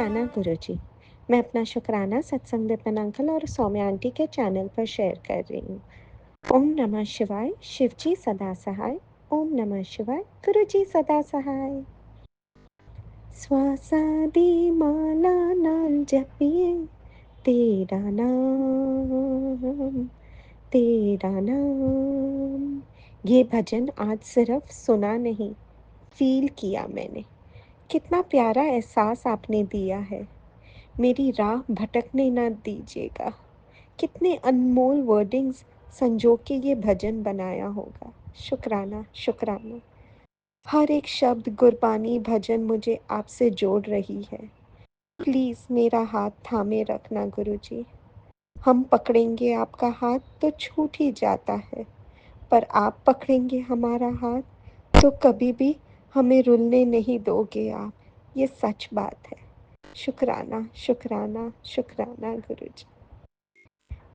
शुक्राना गुरुजी। मैं अपना शुक्राना सत्संग विपिन अंकल और सौम्या आंटी के चैनल पर शेयर कर रही हूँ। ओम नमः शिवाय, शिवजी सदा सहाय। ओम नमः शिवाय, गुरुजी सदा सहाय। श्वासादि माला नाम जपिए, तेरा नाम, तेरा नाम। ये भजन आज सिर्फ सुना नहीं, फील किया मैंने। कितना प्यारा एहसास आपने दिया है। मेरी राह भटकने ना दीजिएगा। कितने अनमोल वर्डिंग्स संजो के ये भजन बनाया होगा। शुक्राना, शुक्राना। हर एक शब्द गुरबानी भजन मुझे आपसे जोड़ रही है। प्लीज मेरा हाथ थामे रखना गुरुजी। हम पकड़ेंगे आपका हाथ तो छूट ही जाता है, पर आप पकड़ेंगे हमारा हाथ तो कभी भी हमें रुलने नहीं दोगे आप। ये सच बात है। शुक्राना, शुक्राना, शुक्राना गुरुजी।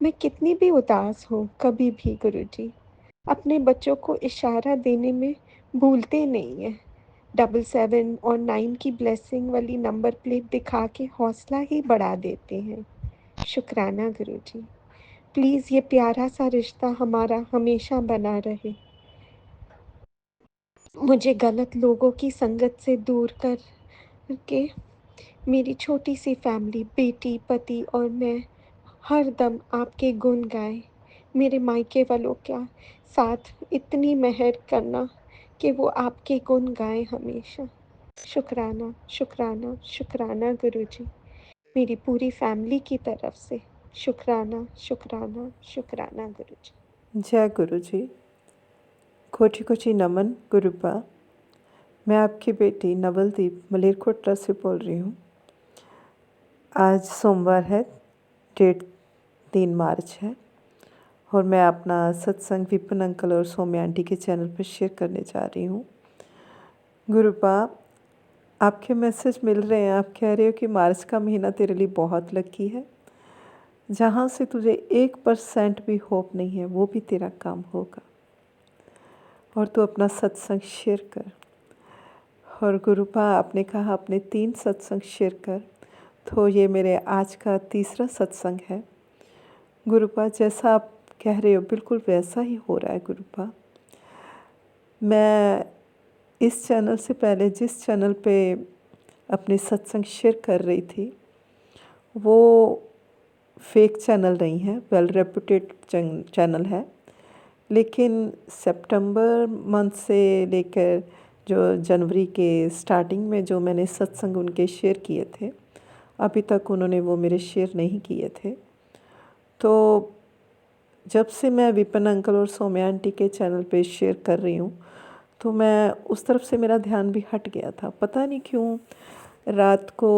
मैं कितनी भी उदास हूँ, कभी भी गुरुजी अपने बच्चों को इशारा देने में भूलते नहीं हैं। 77 और 9 की ब्लेसिंग वाली नंबर प्लेट दिखा के हौसला ही बढ़ा देते हैं। शुक्राना गुरुजी। प्लीज़ ये प्यारा सा रिश्ता हमारा हमेशा बना रहे। मुझे गलत लोगों की संगत से दूर कर के मेरी छोटी सी फैमिली, बेटी, पति और मैं हर दम आपके गुण गाएं। मेरे मायके वालों का साथ इतनी मेहर करना कि वो आपके गुण गाएं हमेशा। शुक्राना, शुक्राना, शुक्राना गुरुजी। मेरी पूरी फैमिली की तरफ से शुक्राना, शुक्राना, शुक्राना गुरुजी। जय गुरु जी। कोटि कोटि नमन गुरुपा। मैं आपकी बेटी नवलदीप मलेरकोटला से बोल रही हूँ। आज सोमवार है, डेट 3 मार्च है और मैं अपना सत्संग विपिन अंकल और सौम्या आंटी के चैनल पर शेयर करने जा रही हूँ। गुरुपा, आपके मैसेज मिल रहे हैं। आप कह रहे हो कि मार्च का महीना तेरे लिए बहुत लकी है। जहाँ से तुझे 1% भी होप नहीं है, वो भी तेरा काम होगा और तू अपना सत्संग शेयर कर। और गुरुपा, आपने कहा अपने 3 सत्संग शेयर कर, तो ये मेरे आज का तीसरा सत्संग है। गुरुपा, जैसा आप कह रहे हो बिल्कुल वैसा ही हो रहा है गुरुपा। मैं इस चैनल से पहले जिस चैनल पे अपने सत्संग शेयर कर रही थी, वो फेक चैनल नहीं है, वेल रेपुटेड चैनल है। लेकिन सितंबर मंथ से लेकर जो जनवरी के स्टार्टिंग में जो मैंने सत्संग उनके शेयर किए थे, अभी तक उन्होंने वो मेरे शेयर नहीं किए थे। तो जब से मैं विपिन अंकल और सौम्या आंटी के चैनल पे शेयर कर रही हूँ, तो मैं उस तरफ से मेरा ध्यान भी हट गया था। पता नहीं क्यों रात को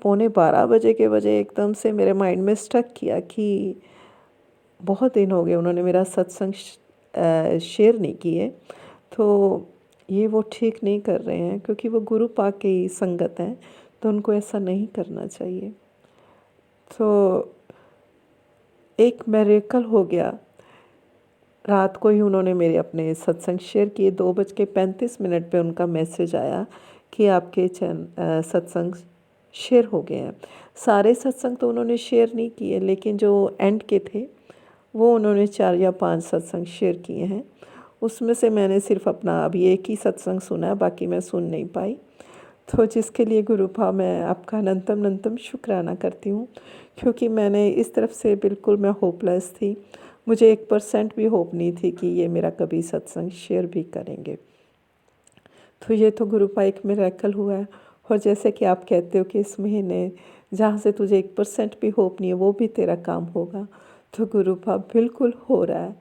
11:45 के बजे एकदम से मेरे माइंड में स्टक किया कि बहुत दिन हो गए उन्होंने मेरा सत्संग शेयर नहीं किए, तो ये वो ठीक नहीं कर रहे हैं, क्योंकि वो गुरु पाक की संगत हैं, तो उनको ऐसा नहीं करना चाहिए। तो एक मिरेकल हो गया। रात को ही उन्होंने मेरे अपने सत्संग शेयर किए। 2:35 पे उनका मैसेज आया कि आपके सत्संग शेयर हो गए हैं। सारे सत्संग तो उन्होंने शेयर नहीं किए, लेकिन जो एंड के थे वो उन्होंने 4 या 5 सत्संग शेयर किए हैं। उसमें से मैंने सिर्फ अपना अभी एक ही सत्संग सुना है, बाकी मैं सुन नहीं पाई। तो जिसके लिए गुरुपा मैं आपका अनंतम अनंतम शुक्राना करती हूँ, क्योंकि मैंने इस तरफ से बिल्कुल मैं होपलेस थी। मुझे 1% भी होप नहीं थी कि ये मेरा कभी सत्संग शेयर भी करेंगे। तो ये तो गुरुपा एक मिरेकल हुआ है। और जैसे कि आप कहते हो कि इस महीने जहाँ से तुझे 1% भी होप नहीं है, वो भी तेरा काम होगा, तो गुरुपा बिल्कुल हो रहा है।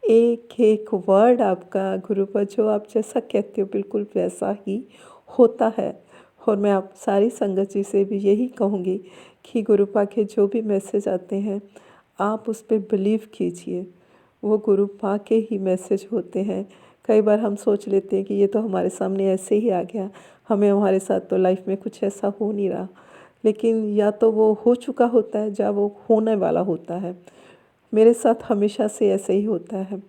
एक एक वर्ड आपका गुरुपा, जो आप जैसा कहते हो बिल्कुल वैसा ही होता है। और मैं आप सारी संगत जी से भी यही कहूँगी कि गुरुपा के जो भी मैसेज आते हैं, आप उस पर बिलीव कीजिए, वो गुरुपा के ही मैसेज होते हैं। कई बार हम सोच लेते हैं कि ये तो हमारे सामने ऐसे ही आ गया, हमें हमारे साथ तो लाइफ में कुछ ऐसा हो नहीं रहा, लेकिन या तो वो हो चुका होता है या वो होने वाला होता है। मेरे साथ हमेशा से ऐसे ही होता है।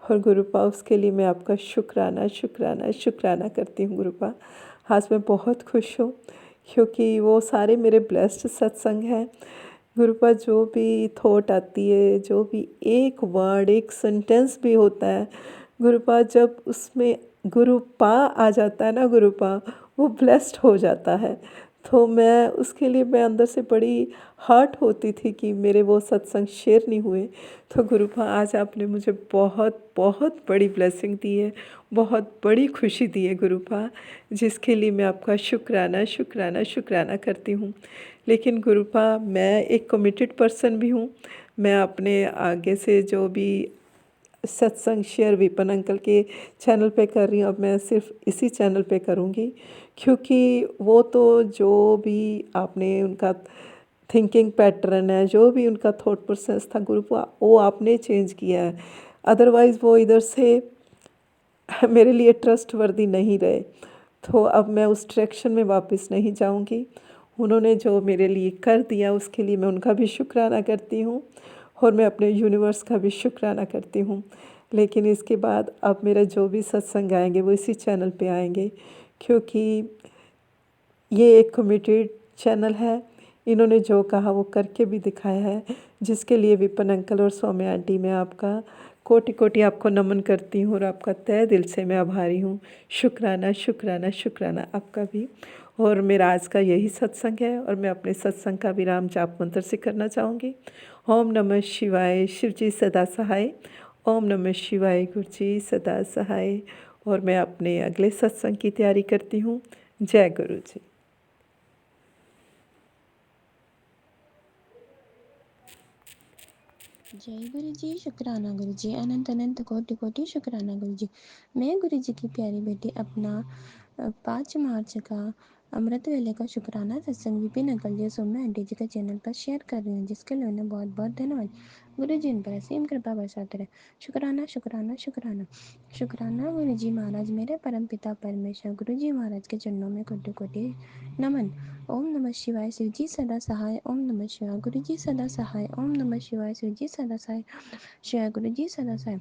और गुरुपा, उसके लिए मैं आपका शुक्राना शुक्राना शुक्राना करती हूँ गुरुपा। आज मैं बहुत खुश हूँ क्योंकि वो सारे मेरे ब्लेस्ड सत्संग हैं। गुरुपा जो भी थॉट आती है, जो भी एक वर्ड, एक सेंटेंस भी होता है, गुरुपा जब उसमें गुरुपा आ जाता है ना गुरुपा, वो ब्लेस्ड हो जाता है। तो मैं उसके लिए मैं अंदर से बड़ी हर्ट होती थी कि मेरे वो सत्संग शेयर नहीं हुए। तो गुरुपा आज आपने मुझे बहुत बहुत बड़ी ब्लेसिंग दी है, बहुत बड़ी खुशी दी है गुरुपा, जिसके लिए मैं आपका शुक्राना शुक्राना शुक्राना करती हूँ। लेकिन गुरुपा मैं एक कमिटेड पर्सन भी हूँ। मैं अपने आगे से जो भी सत्संग शेयर विपन अंकल के चैनल पे कर रही हूँ, अब मैं सिर्फ इसी चैनल पे करूँगी, क्योंकि वो तो जो भी आपने उनका थिंकिंग पैटर्न है, जो भी उनका थॉट प्रोसेस था गुरुपा, वो आपने चेंज किया है। अदरवाइज़ वो इधर से मेरे लिए ट्रस्टवर्दी नहीं रहे। तो अब मैं उस डायरेक्शन में वापस नहीं जाऊंगी। उन्होंने जो मेरे लिए कर दिया उसके लिए मैं उनका भी शुक्राना करती हूँ, और मैं अपने यूनिवर्स का भी शुक्राना करती हूँ। लेकिन इसके बाद अब मेरा जो भी सत्संग आएंगे वो इसी चैनल पे आएंगे, क्योंकि ये एक कमिटेड चैनल है। इन्होंने जो कहा वो करके भी दिखाया है, जिसके लिए विपन अंकल और सौम्या आंटी मैं आपका कोटि कोटि आपको नमन करती हूँ, और आपका तहे दिल से मैं आभारी हूँ। शुक्राना शुक्राना शुक्राना आपका भी। और मेरा आज का यही सत्संग है, और मैं अपने सत्संग का विराम जाप मंत्र से करना चाहूँगी। ओम नमः शिवाय, शिव जी सदा सहाय। ओम नमः शिवाय, गुरु जी सदा सहाय। और मैं अपने अगले सत्संग की तैयारी करती हूँ। जय गुरु जी। जय गुरु जी। शुक्राना गुरु जी। अनंत अनंत कोटि कोटि शुक्राना गुरु जी। मैं गुरु जी की प्यारी बेटी अपना 5 मार्च का अमृत वेले का शुक्राना सत्संग विपिन अंकल जी सौम्या आंटी जी का चैनल पर शेयर कर रही हूँ, जिसके लिए उन्हें बहुत बहुत धन्यवाद। गुरु जी इन पर असीम कृपा बरसाते रहे। शुक्राना शुक्राना शुक्राना शुक्राना गुरु जी महाराज, मेरे परम पिता परमेश्वर गुरु जी महाराज के चरणों में कोटि कोटि नमन। ओम नमः शिवाय, शिव जी सदा सहाय। ओम नमः शिवाय, गुरु जी सदा सहाय। ओम नमः शिवाय, शिव जी सदा सहाय। शिवाय गुरु जी सदा सहाय।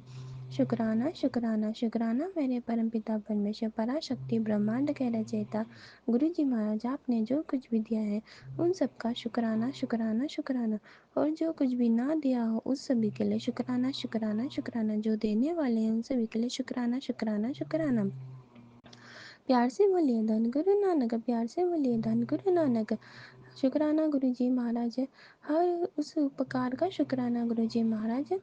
शुक्राना शुक्राना शुक्राना मेरे परमपिता परमेश्वर पराशक्ति ब्रह्मांड के रचयिता गुरु जी महाराज, आपने जो कुछ भी दिया है उन सब का शुक्राना शुक्राना शुक्राना, और जो कुछ भी ना दिया हो उस सभी के लिए शुक्राना शुक्राना शुक्राना, जो देने वाले हैं उन सभी के लिए शुक्राना शुक्राना शुक्राना। प्यार से बोलिए धन गुरु नानक, प्यार से बोलिए धन गुरु नानक। शुक्राना गुरु जी महाराज, हर उस उपकार का शुक्राना गुरु जी महाराज,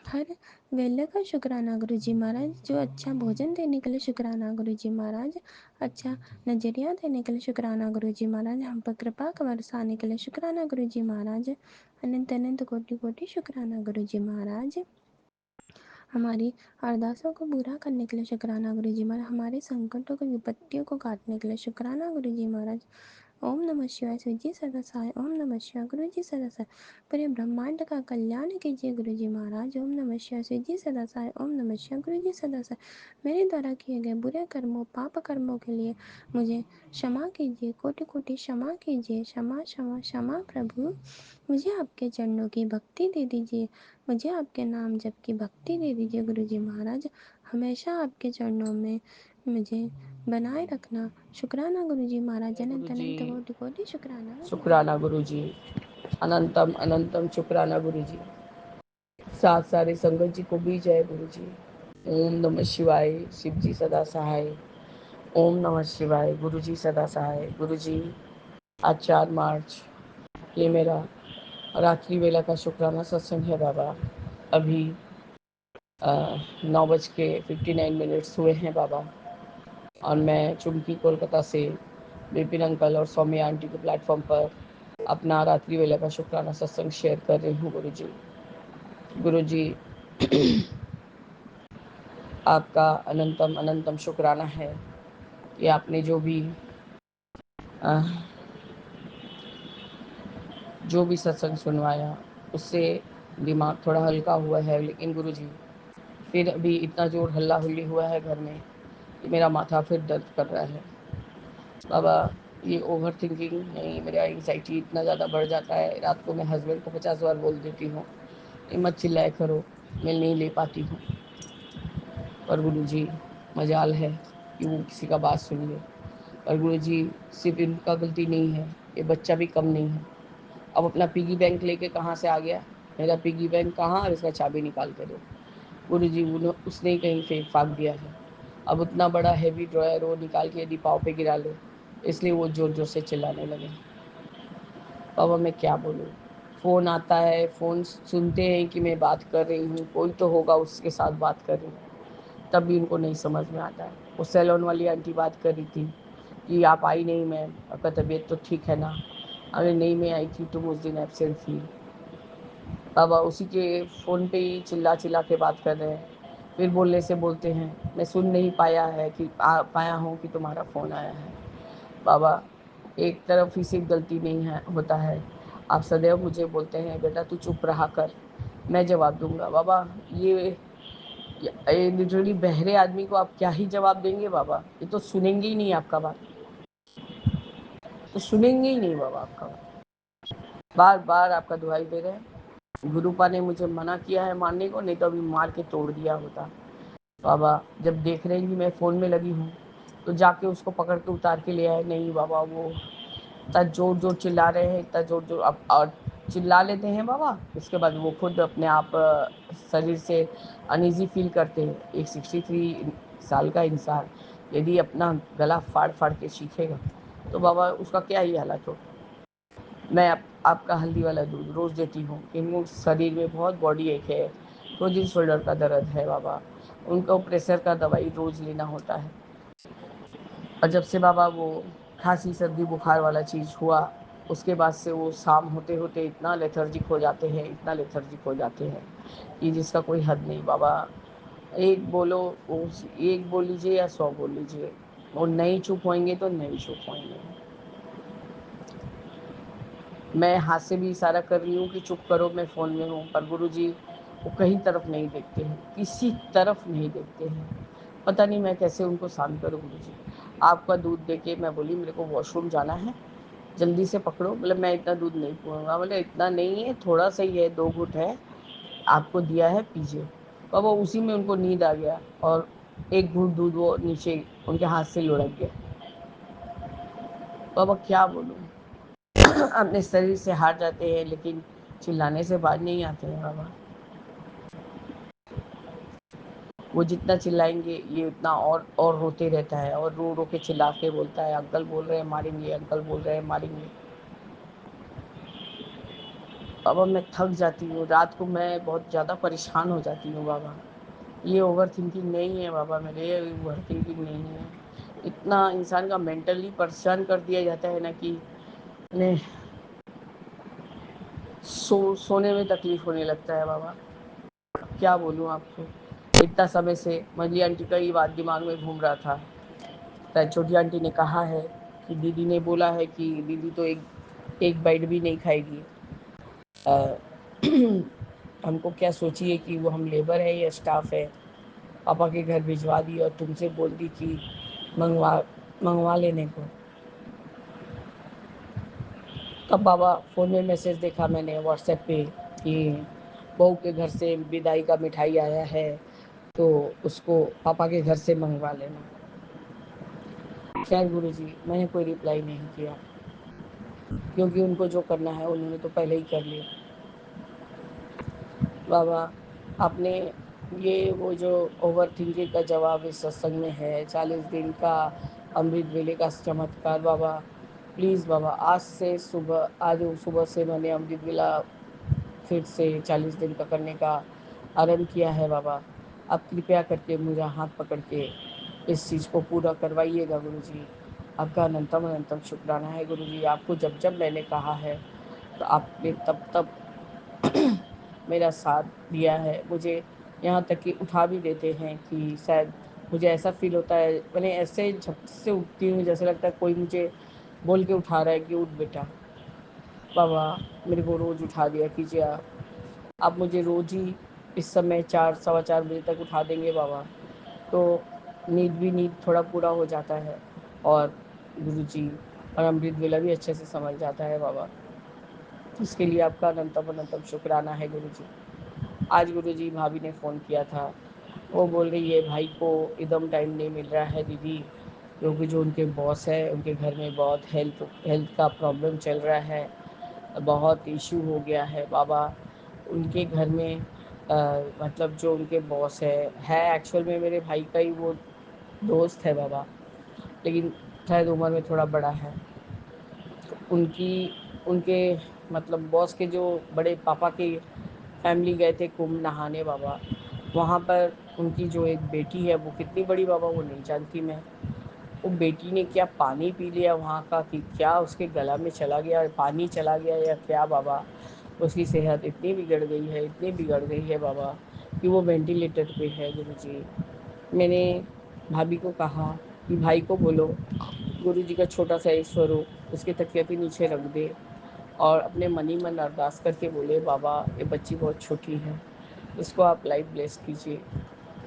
हर वेले का शुक्राना गुरु जी महाराज, जो अच्छा भोजन देने के लिए शुक्राना गुरु जी महाराज, अच्छा नजरिया देने के लिए शुक्राना गुरु जी महाराज, हम पर कृपा का बरसाने के लिए शुक्राना गुरु जी महाराज। अनंत अनंत कोटि कोटि शुक्राना गुरु जी महाराज। हमारी अरदासों को पूरा करने के लिए शुक्राना गुरु जी महाराज, हमारे संकटों को विपत्तियों को काटने के लिए शुक्राना गुरु जी महाराज। ओम नमः शिवाय, शिव जी सदा सहाय। ओम नमः शिवाय, गुरु जी सदा सहाय। पूरे ब्रह्मांड का कल्याण कीजिए गुरु जी महाराज। ओम नमः शिवाय, शिव जी सदा सहाय। ओम नमः शिवाय, गुरु जी सदा सहाय। मेरे द्वारा किए गए बुरे कर्मों पाप कर्मों के लिए मुझे क्षमा कीजिए, कोटि कोटि क्षमा कीजिए। क्षमा क्षमा क्षमा प्रभु। मुझे आपके चरणों की भक्ति दे दीजिए, मुझे आपके नाम जप की भक्ति दे दीजिए गुरु जी महाराज। हमेशा आपके चरणों में मुझे बनाए रखना। शुक्राना गुरु जी महाराज। जय गुरु अनंत जी। अनंत कोटि कोटि शुक्राना गुरु जी। शुक्राना गुरु जी। अनंतम अनंतम शुक्राना गुरु जी। साथ सारे संगत जी को भी जय गुरु जी। ओम नमः शिवाय, शिव जी सदा सहाय। ओम नमः शिवाय, गुरु जी सदा सहाय। गुरु जी आज 4 मार्च, ये मेरा रात्रि वेला का शुक्राना सत्संग है बाबा। अभी 9:59 हुए हैं बाबा, और मैं चुमकी कोलकाता से विपिन अंकल और सौम्या आंटी के प्लेटफॉर्म पर अपना रात्रि वेला का शुक्राना सत्संग शेयर कर रही हूँ गुरु जी। गुरु जी आपका अनंतम अनंतम शुक्राना है कि आपने जो भी सत्संग सुनवाया उससे दिमाग थोड़ा हल्का हुआ है। लेकिन गुरु जी फिर अभी इतना जोर हल्ला हुल्ली हुआ है घर में कि मेरा माथा फिर दर्द कर रहा है बाबा। ये ओवर थिंकिंग नहीं, मेरा एंग्जाइटी इतना ज़्यादा बढ़ जाता है। रात को मैं हस्बैंड को 50 बार बोल देती हूँ मत चिल्लाए करो, मैं नहीं ले पाती हूँ। पर गुरु जी मजाल है कि वो किसी का बात सुन ले। पर गुरुजी सिर्फ इनका गलती नहीं है, ये बच्चा भी कम नहीं है। अब अपना पिगी बैंक लेके कहाँ से आ गया, मेरा पिगी बैंक कहाँ, और इसका चाबी निकाल के दो। गुरुजी उसने ही कहीं फेंक फाक दिया है। अब उतना बड़ा हैवी ड्रॉयर वो निकाल के यदि पाँव पे गिरा ले, इसलिए वो जोर जोर से चिल्लाने लगे। बाबा मैं क्या बोलूँ, फ़ोन आता है, फ़ोन सुनते हैं कि मैं बात कर रही हूँ, कोई तो होगा उसके साथ बात कर रही हूँ, तब भी उनको नहीं समझ में आता है। वो सैलून वाली आंटी बात कर रही थी कि आप आई नहीं मैम, आपका तबीयत तो ठीक है ना। अरे नहीं मैं आई थी, तुम उस दिन एब्सेंट थी। बाबा उसी के फ़ोन पे ही चिल्ला चिल्ला के बात कर रहे हैं। फिर बोलने से बोलते हैं मैं सुन नहीं पाया हूँ कि तुम्हारा फ़ोन आया है। बाबा एक तरफ ही सिर्फ गलती नहीं है होता है, आप सदैव मुझे बोलते हैं बेटा तू चुप रहा कर, मैं जवाब दूंगा। बाबा ये लिटरली बहरे आदमी को आप क्या ही जवाब देंगे बाबा, ये तो सुनेंगे ही नहीं आपका बात, तो सुनेंगे ही नहीं बाबा आपका बात। बार बार आपका दुहाई दे रहे हैं, गुरुपा ने मुझे मना किया है मारने को, नहीं तो अभी मार के तोड़ दिया होता। बाबा जब देख रहे हैं कि मैं फ़ोन में लगी हूँ तो जाके उसको पकड़ के उतार के ले आए। नहीं बाबा वो इतना जोर जोर चिल्ला रहे हैं, इतना जोर जोर अब और चिल्ला लेते हैं बाबा, उसके बाद वो खुद अपने आप शरीर से अनईजी फील करते हैं। एक 63 साल का इंसान यदि अपना गला फाड़ फाड़ के सीखेगा तो बाबा उसका क्या ही हालत हो। मैं आपका हल्दी वाला दूध रोज़ देती हूँ, इनको शरीर में बहुत बॉडी एक है, फ्रोजन शोल्डर का दर्द है बाबा, उनको प्रेशर का दवाई रोज़ लेना होता है। और जब से बाबा वो खांसी सर्दी बुखार वाला चीज़ हुआ, उसके बाद से वो शाम होते होते इतना लेथर्जिक हो जाते हैं, इतना लेथर्जिक हो जाते हैं कि जिसका कोई हद नहीं बाबा। एक बोलो, एक बोल लीजिए या 100 बोल लीजिए, वो नहीं चुप होएंगे तो नहीं चुप होएंगे। मैं हाथ से भी इशारा कर रही हूँ कि चुप करो मैं फ़ोन में हूँ, पर गुरुजी वो कहीं तरफ नहीं देखते हैं, किसी तरफ नहीं देखते हैं। पता नहीं मैं कैसे उनको शांत करूँ गुरुजी। आपका दूध देके मैं बोली मेरे को वॉशरूम जाना है, जल्दी से पकड़ो। बोले मैं इतना दूध नहीं पीऊँगा। बोले इतना नहीं है, थोड़ा सा ही है, 2 घूँट है, आपको दिया है पीजिए। बाबा उसी में उनको नींद आ गया और 1 घूँट दूध वो नीचे उनके हाथ से लुढ़क गया। बाबा क्या बोलूँ, अपने शरीर से हार जाते हैं लेकिन चिल्लाने से बाज नहीं आते हैं बाबा। वो जितना चिल्लाएंगे ये उतना और रोते रहता है और रो रो के चिल्ला के बोलता है अंकल बोल रहे हैं मारेंगे, अंकल बोल रहे हैं मारेंगे। बाबा मैं थक जाती हूँ, रात को मैं बहुत ज़्यादा परेशान हो जाती हूँ बाबा। ये ओवर थिंकिंग नहीं है बाबा, मेरे ये ओवर थिंकिंग नहीं है। इतना इंसान का मेंटली परेशान कर दिया जाता है ना कि उन्हें सोने में तकलीफ होने लगता है बाबा। क्या बोलूँ आपको, इतना समय से मंजली आंटी का ही बात दिमाग में घूम रहा था। छोटी आंटी ने कहा है कि दीदी ने बोला है कि दीदी तो एक बाइट भी नहीं खाएगी। हमको क्या सोचिए कि वो हम लेबर है या स्टाफ है। पापा के घर भिजवा दी और तुमसे बोल दी कि मंगवा मंगवा लेने को। तब बाबा फ़ोन में मैसेज देखा मैंने व्हाट्सएप पे कि बहू के घर से विदाई का मिठाई आया है तो उसको पापा के घर से मंगवा लेना। खैर गुरुजी मैंने कोई रिप्लाई नहीं किया क्योंकि उनको जो करना है उन्होंने तो पहले ही कर लिया। बाबा आपने ये वो जो ओवर थिंकिंग का जवाब इस सत्संग में है, 40 दिन का अमृत वेले का चमत्कार। बाबा प्लीज़ बाबा आज सुबह से मैंने अमृत वेला फिर से 40 दिन का करने का आरंभ किया है बाबा। आप कृपया करके मेरा हाथ पकड़ के इस चीज़ को पूरा करवाइएगा गुरुजी। आपका अनंतम अनंतम शुक्राना है गुरुजी। आपको जब जब मैंने कहा है तो आपने तब तब मेरा साथ दिया है। मुझे यहाँ तक कि उठा भी देते हैं कि शायद मुझे ऐसा फ़ील होता है, मैंने ऐसे झपट से उठती हूँ जैसे लगता है कोई मुझे बोल के उठा रहा है कि उठ बेटा। बाबा मेरे को रोज़ उठा दिया कीजिए आप मुझे रोज़ ही इस समय 4 सवा 4 बजे तक उठा देंगे बाबा, तो नींद थोड़ा पूरा हो जाता है और गुरुजी और अमृत वेला भी अच्छे से समझ जाता है बाबा। इसके लिए आपका अनंतम अनंतम शुक्राना है गुरुजी। आज गुरुजी भाभी ने फ़ोन किया था, वो बोल रही है भाई को एकदम टाइम नहीं मिल रहा है दीदी, क्योंकि जो उनके बॉस है उनके घर में बहुत हेल्थ का प्रॉब्लम चल रहा है, बहुत इशू हो गया है बाबा। उनके घर में मतलब जो उनके बॉस है एक्चुअल में मेरे भाई का ही वो दोस्त है बाबा, लेकिन शायद उम्र में थोड़ा बड़ा है। तो उनकी उनके मतलब बॉस के जो बड़े पापा की फैमिली गए थे कुंभ नहाने बाबा। वहाँ पर उनकी जो एक बेटी है वो कितनी बड़ी बाबा वो नहीं जानती मैं। वो बेटी ने क्या पानी पी लिया वहाँ का कि क्या उसके गला में चला गया, पानी चला गया या क्या बाबा। उसकी सेहत इतनी बिगड़ गई है, इतनी बिगड़ गई है बाबा कि वो वेंटिलेटर पे है गुरुजी। मैंने भाभी को कहा कि भाई को बोलो गुरुजी का छोटा सा एक स्वरूप उसके तकिया के नीचे रख दे और अपने मन ही मन अरदास करके बोले बाबा ये बच्ची बहुत छोटी है, इसको आप लाइफ ब्लेस कीजिए।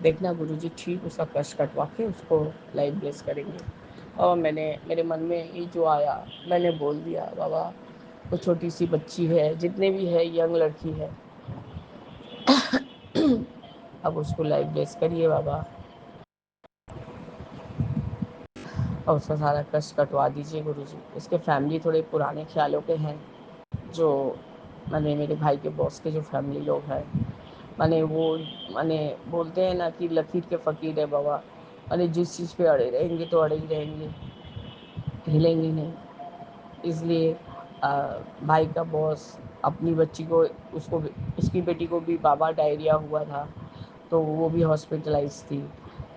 देखना गुरुजी ठीक उसका कष्ट कटवा के उसको लाइफ ब्लेस करेंगे। और मैंने मेरे मन में ये जो आया मैंने बोल दिया बाबा वो छोटी सी बच्ची है, जितने भी है यंग लड़की है, अब उसको लाइफ ब्लेस करिए बाबा और उसका सारा कष्ट कटवा दीजिए गुरुजी। इसके फैमिली थोड़े पुराने ख्यालों के हैं, जो माने मेरे भाई के बॉस के जो फैमिली लोग हैं, माने वो माने बोलते हैं ना कि लकीर के फ़कीर है बाबा। माने जिस चीज़ पे अड़े रहेंगे तो अड़े ही रहेंगे, हिलेंगे नहीं। इसलिए भाई का बॉस अपनी बच्ची को उसको उसकी बेटी को भी बाबा डायरिया हुआ था, तो वो भी हॉस्पिटलाइज थी।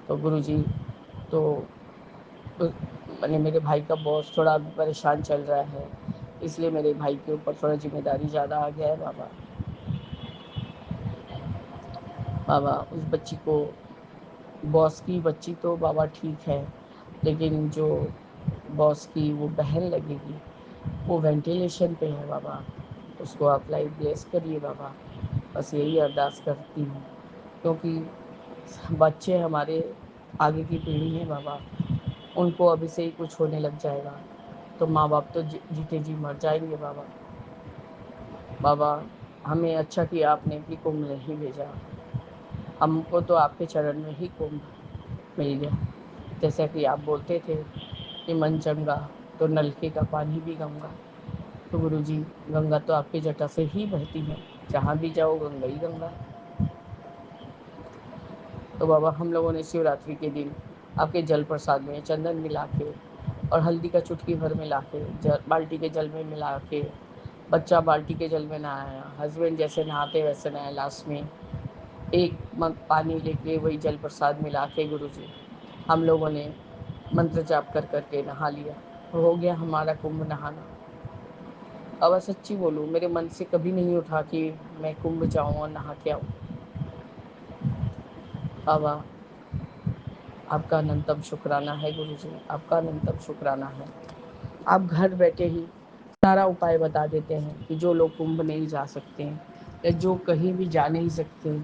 तो गुरुजी तो मैंने मेरे भाई का बॉस थोड़ा परेशान चल रहा है, इसलिए मेरे भाई के ऊपर थोड़ा जिम्मेदारी ज़्यादा आ गया है बाबा। बाबा उस बच्ची को, बॉस की बच्ची तो बाबा ठीक है, लेकिन जो बॉस की वो बहन लगेगी वो वेंटिलेशन पे है बाबा, उसको आप लाइफ ब्लेस करिए बाबा। बस यही अरदास करती हूँ, क्योंकि बच्चे हमारे आगे की पीढ़ी है बाबा, उनको अभी से ही कुछ होने लग जाएगा तो माँ बाप तो जीते जी मर जाएंगे बाबा। बाबा हमें अच्छा किया आपने कि कुंभ नहीं भेजा, हमको तो आपके चरण में ही कुंभ मिल गया। जैसा कि आप बोलते थे कि मन चंगा तो नलके का पानी भी गंगा, तो गुरुजी गंगा तो आपकी जटा से ही बहती है, जहाँ भी जाओ गंगा ही गंगा। तो बाबा हम लोगों ने शिवरात्रि के दिन आपके जल प्रसाद में चंदन मिला के और हल्दी का चुटकी भर मिला के बाल्टी के जल में मिला के, बच्चा बाल्टी के जल में नहाया, हस्बैंड जैसे नहाते वैसे नहाया, लास्ट में एक मग पानी लेके वही जल प्रसाद मिला के गुरुजी हम लोगों ने मंत्र जाप कर करके नहा लिया, तो हो गया हमारा कुंभ नहाना। अब सच्ची बोलूँ मेरे मन से कभी नहीं उठा कि मैं कुंभ जाऊँ और नहा के आऊँ। बाबा आपका अनंतम शुक्राना है गुरुजी, आपका अनंतम शुक्राना है। आप घर बैठे ही सारा उपाय बता देते हैं कि जो लोग कुंभ नहीं जा सकते हैं या जो कहीं भी जा नहीं सकते।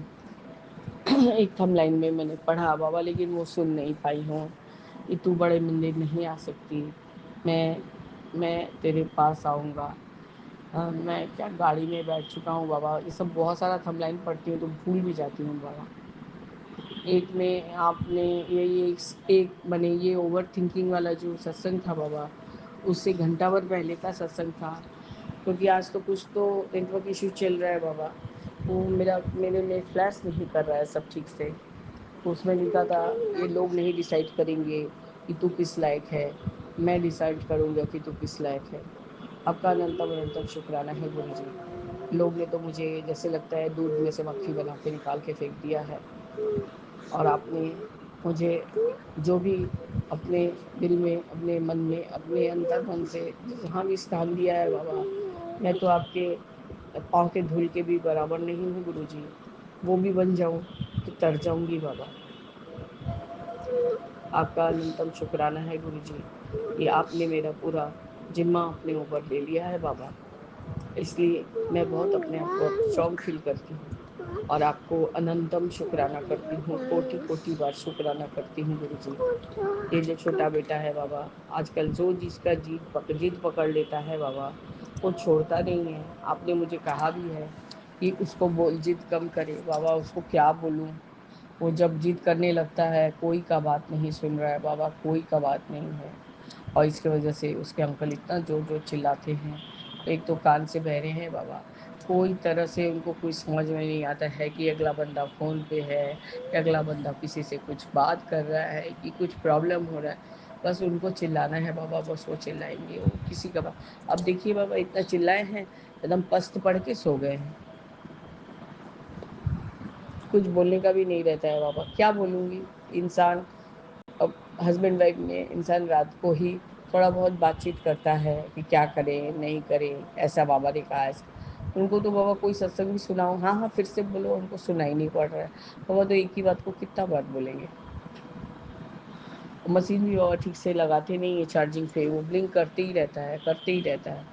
एक थम लाइन में मैंने पढ़ा बाबा, लेकिन वो सुन नहीं पाई हूँ कि तू बड़े मंदिर नहीं आ सकती, मैं तेरे पास आऊँगा। मैं क्या गाड़ी में बैठ चुका हूँ बाबा, ये सब बहुत सारा थम लाइन पढ़ती हूँ तो भूल भी जाती हूँ बाबा। एक में आपने ये एक मैंने ये ओवर थिंकिंग वाला जो सत्संग था बाबा, उससे घंटा भर पहले का सत्संग था, क्योंकि आज तो कुछ तो नेटवर्क इशू चल रहा है बाबा, वो मेरे में फ्लैश नहीं कर रहा है सब ठीक से। उसमें लिखा था ये लोग नहीं डिसाइड करेंगे कि तू किस लायक है, मैं डिसाइड करूँगा कि तू किस लायक है। आपका अनंतम अनंतम शुक्राना है गुरुजी। लोग ने तो मुझे जैसे लगता है दूध में से मक्खी बना के निकाल के फेंक दिया है, और आपने मुझे जो भी अपने दिल में, अपने मन में, अपने अंतर मन से जहाँ भी स्थान दिया है बाबा, मैं तो आपके पाँव के धूल के भी बराबर नहीं हूँ गुरुजी। वो भी बन जाऊँ तो तर जाऊँगी बाबा। आपका अनंतम शुक्राना है गुरुजी कि आपने मेरा पूरा जिम्मा अपने ऊपर ले लिया है बाबा। इसलिए मैं बहुत अपने आप को स्ट्रॉन्ग फील करती हूँ और आपको अनंतम शुक्राना करती हूँ, कोटि कोटि बार शुक्राना करती हूँ गुरुजी। ये जो छोटा बेटा है बाबा, आजकल जो जिसका जिद पकड़ लेता है बाबा, वो छोड़ता नहीं है। आपने मुझे कहा भी है कि उसको बोल जिद कम करे बाबा, उसको क्या बोलूँ वो जब जिद करने लगता है, कोई का बात नहीं सुन रहा है बाबा, कोई का बात नहीं है। और इसकी वजह से उसके अंकल इतना ज़ोर ज़ोर चिल्लाते हैं। एक तो कान से बहरे हैं बाबा, कोई तरह से उनको कुछ समझ में नहीं आता है कि अगला बंदा फ़ोन पे है, कि अगला बंदा किसी से कुछ बात कर रहा है, कि कुछ प्रॉब्लम हो रहा है। बस उनको चिल्लाना है बाबा, बस वो चिल्लाएँगे, वो किसी का अब देखिए बाबा इतना चिल्लाए हैं, एकदम पस्त पड़ के सो गए हैं। कुछ बोलने का भी नहीं रहता है बाबा, क्या बोलूँगी? इंसान अब हस्बैंड वाइफ में इंसान रात को ही थोड़ा बहुत बातचीत करता है कि क्या करें नहीं करें, ऐसा बाबा ने कहा ऐसा। उनको तो बाबा कोई सत्संग भी सुनाओ, हाँ हाँ फिर से बोलो, उनको सुनाई नहीं पड़ रहा है। बाबा तो एक ही बात को कितना बार बोलेंगे। मशीन भी बाबा ठीक से लगाते नहीं है चार्जिंग पे, वो ब्लिंक करते ही रहता है करते ही रहता है।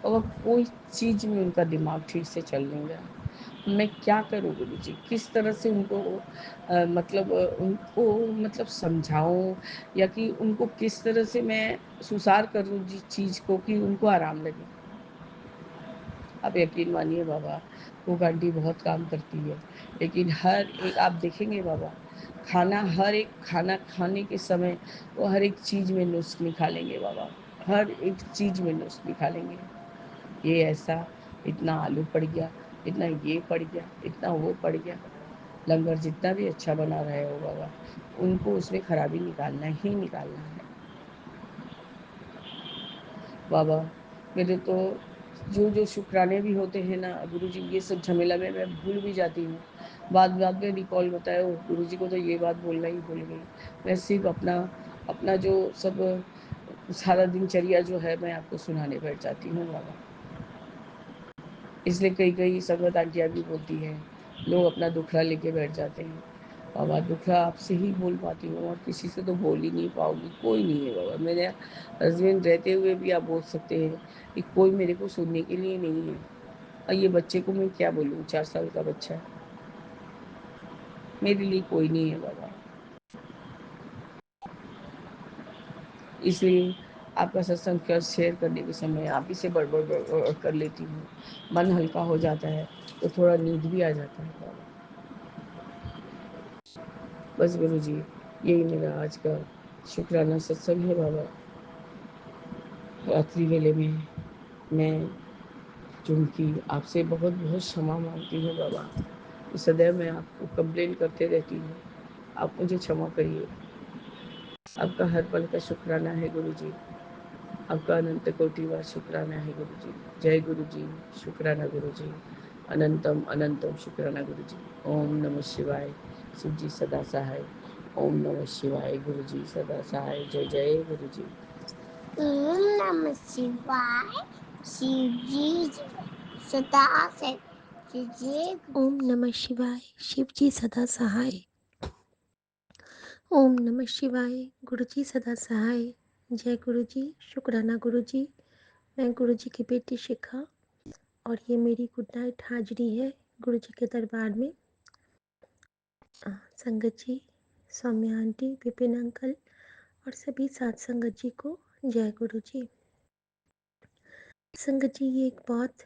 बाबा कोई चीज़ में उनका दिमाग ठीक से चल नहीं रहा। मैं क्या करूँ गुरुजी? किस तरह से उनको उनको मतलब समझाऊँ, या कि उनको किस तरह से मैं सुसार करूँ जिस चीज़ को कि उनको आराम लगे। आप यकीन मानिए बाबा, वो आंटी बहुत काम करती है, लेकिन हर एक आप देखेंगे बाबा, हर एक खाना खाने के समय वो हर एक चीज़ में नुस्ख़ निकालेंगे बाबा, हर एक चीज़ में नुस्ख़ निकालेंगे। ये ऐसा, इतना आलू पड़ गया, इतना ये पड़ गया, इतना वो पड़ गया। लंगर जितना भी अच्छा बना रहे हो बाबा, उनको उसमें खराबी निकालना ही निकालना है। बाबा मेरे तो जो शुक्राने भी होते हैं ना गुरुजी, ये सब झमेला में मैं भूल भी जाती हूँ। बाद में रिकॉल होता है, ओह गुरुजी को तो ये बात बोलना ही भूल गई। मैं सिर्फ अपना अपना जो सब सारा दिनचर्या जो है मैं आपको सुनाने बैठ जाती हूँ बाबा। इसलिए कई संगत आंटियाँ भी बोलती हैं, लोग अपना दुखड़ा लेके बैठ जाते हैं। बाबा दुखड़ा आपसे ही बोल पाती हूँ, और किसी से तो बोल ही नहीं पाऊँगी, कोई नहीं है बाबा। मेरे हस्बैंड रहते हुए भी आप बोल सकते हैं कि कोई मेरे को सुनने के लिए नहीं है। और ये बच्चे को मैं क्या बोलूँ, 4 साल का बच्चा है, मेरे लिए कोई नहीं है बाबा। इसलिए आपका सत्संग का शेयर करने के समय आप ही से बड़बड़ कर लेती हूँ। मन हल्का हो जाता है, तो थोड़ा नींद भी आ जाता है बाबा। बस गुरुजी, यही मेरा आज का शुक्राना सत्संग है बाबा। रात्रि वेले में मैं चूँकि आपसे बहुत क्षमा माँगती हूँ बाबा, सदैव मैं आपको कंप्लेन करते रहती हूँ, आप मुझे क्षमा करिए। आपका हर पल का शुक्राना है गुरुजी, आपका अनंत कोटिवार शुक्राना है गुरुजी। जय गुरुजी, शुक्राना गुरुजी, अनंतम अनंतम शुक्राना गुरुजी। ओम नमः शिवाय, शिव जी सदा सहाय। ओम नमः शिवाय, गुरुजी सदा सहाय। जय जय गुरुजी। ओम नमः शिवाय, शिव जी सदा से जय। ओम नमः शिवाय, शिव जी सदा सहाय। ओम नमः शिवाय, गुरु जी सदा सहाय। जय गुरु जी, शुक्राना गुरु जी। मैं गुरु जी की बेटी शिखा, और ये मेरी गुड नाइट हाजिरी है गुरु जी के दरबार में। संगत जी, सौम्या आंटी, विपिन अंकल और सभी साथ संगत जी को जय गुरु जी। संगत जी, ये एक बहुत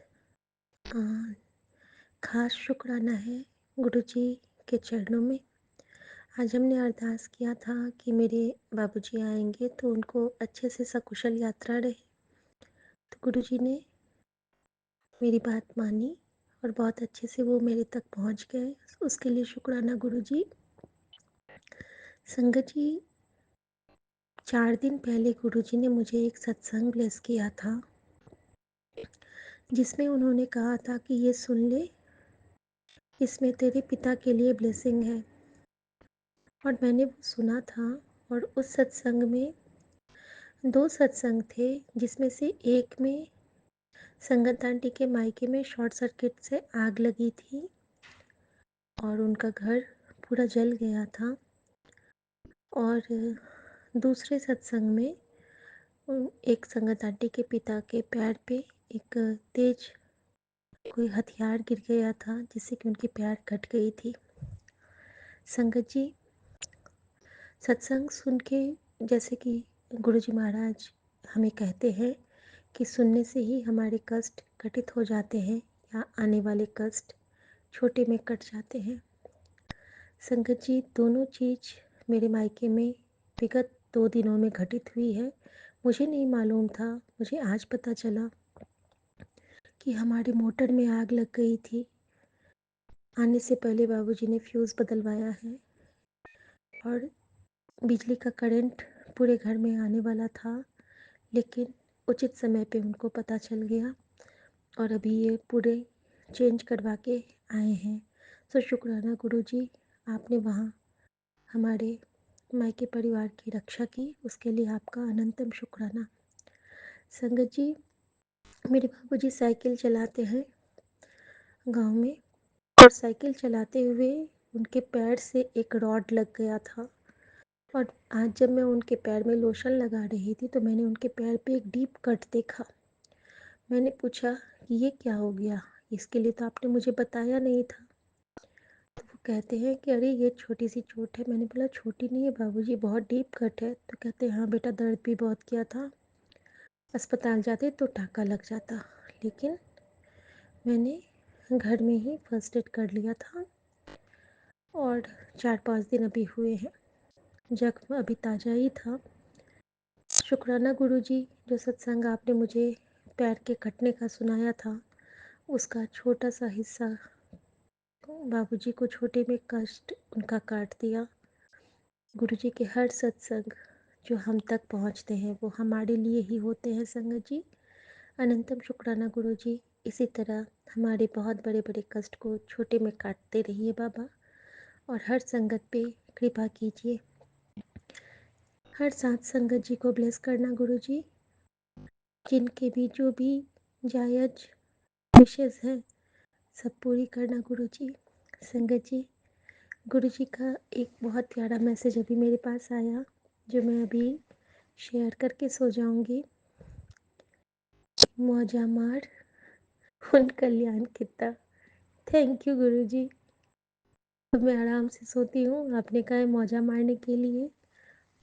खास शुक्राना है गुरु जी के चरणों में। आज हमने अरदास किया था कि मेरे बाबूजी आएंगे तो उनको अच्छे से सकुशल यात्रा रहे, तो गुरु जी ने मेरी बात मानी और बहुत अच्छे से वो मेरे तक पहुंच गए। उसके लिए शुक्राना गुरु जी। संगत जी, 4 दिन पहले गुरु जी ने मुझे एक सत्संग ब्लेस किया था, जिसमें उन्होंने कहा था कि ये सुन ले, इसमें तेरे पिता के लिए ब्लेसिंग है। और मैंने वो सुना था, और उस सत्संग में 2 सत्संग थे, जिसमें से एक में संगत आंटी के मायके में शॉर्ट सर्किट से आग लगी थी और उनका घर पूरा जल गया था। और दूसरे सत्संग में एक संगत आंटी के पिता के पैर पे एक तेज कोई हथियार गिर गया था, जिससे कि उनकी पैर कट गई थी। संगत जी, सत्संग सुन के, जैसे कि गुरुजी महाराज हमें कहते हैं कि सुनने से ही हमारे कष्ट घटित हो जाते हैं, या आने वाले कष्ट छोटे में कट जाते हैं। संगत जी, दोनों चीज़ मेरे मायके में विगत 2 दिनों में घटित हुई है। मुझे नहीं मालूम था, मुझे आज पता चला कि हमारे मोटर में आग लग गई थी। आने से पहले बाबूजी ने फ्यूज़ बदलवाया है और बिजली का करंट पूरे घर में आने वाला था, लेकिन उचित समय पे उनको पता चल गया और अभी ये पूरे चेंज करवा के आए हैं। सो शुक्राना गुरुजी, आपने वहाँ हमारे मायके परिवार की रक्षा की, उसके लिए आपका अनंतम शुक्राना। संगत जी, मेरे बाबूजी साइकिल चलाते हैं गांव में, और साइकिल चलाते हुए उनके पैर से एक रॉड लग गया था। और आज जब मैं उनके पैर में लोशन लगा रही थी तो मैंने उनके पैर पे एक डीप कट देखा। मैंने पूछा कि ये क्या हो गया, इसके लिए तो आपने मुझे बताया नहीं था। तो वो कहते हैं कि अरे ये छोटी सी चोट है। मैंने बोला छोटी नहीं है बाबूजी, बहुत डीप कट है। तो कहते हैं हाँ बेटा, दर्द भी बहुत किया था, अस्पताल जाते तो टाँका लग जाता, लेकिन मैंने घर में ही फर्स्ट एड कर लिया था और 4-5 दिन अभी हुए हैं, जख्म अभी ताज़ा ही था। शुक्राना गुरुजी, जो सत्संग आपने मुझे पैर के कटने का सुनाया था, उसका छोटा सा हिस्सा बाबूजी को छोटे में कष्ट उनका काट दिया। गुरुजी के हर सत्संग जो हम तक पहुंचते हैं वो हमारे लिए ही होते हैं संगत जी। अनंतम शुक्राना गुरुजी, इसी तरह हमारे बहुत बड़े बड़े कष्ट को छोटे में काटते रहिए बाबा, और हर संगत पे कृपा कीजिए। हर साथ संगत जी को ब्लेस करना गुरुजी, जिनके भी जो भी जायज़ विशेष हैं सब पूरी करना गुरुजी। संगत जी, गुरुजी का एक बहुत प्यारा मैसेज अभी मेरे पास आया, जो मैं अभी शेयर करके सो जाऊंगी। मौजा मार उन कल्याण कितना। थैंक यू गुरुजी। अब मैं आराम से सोती हूँ, आपने कहा है मौजा मारने के लिए।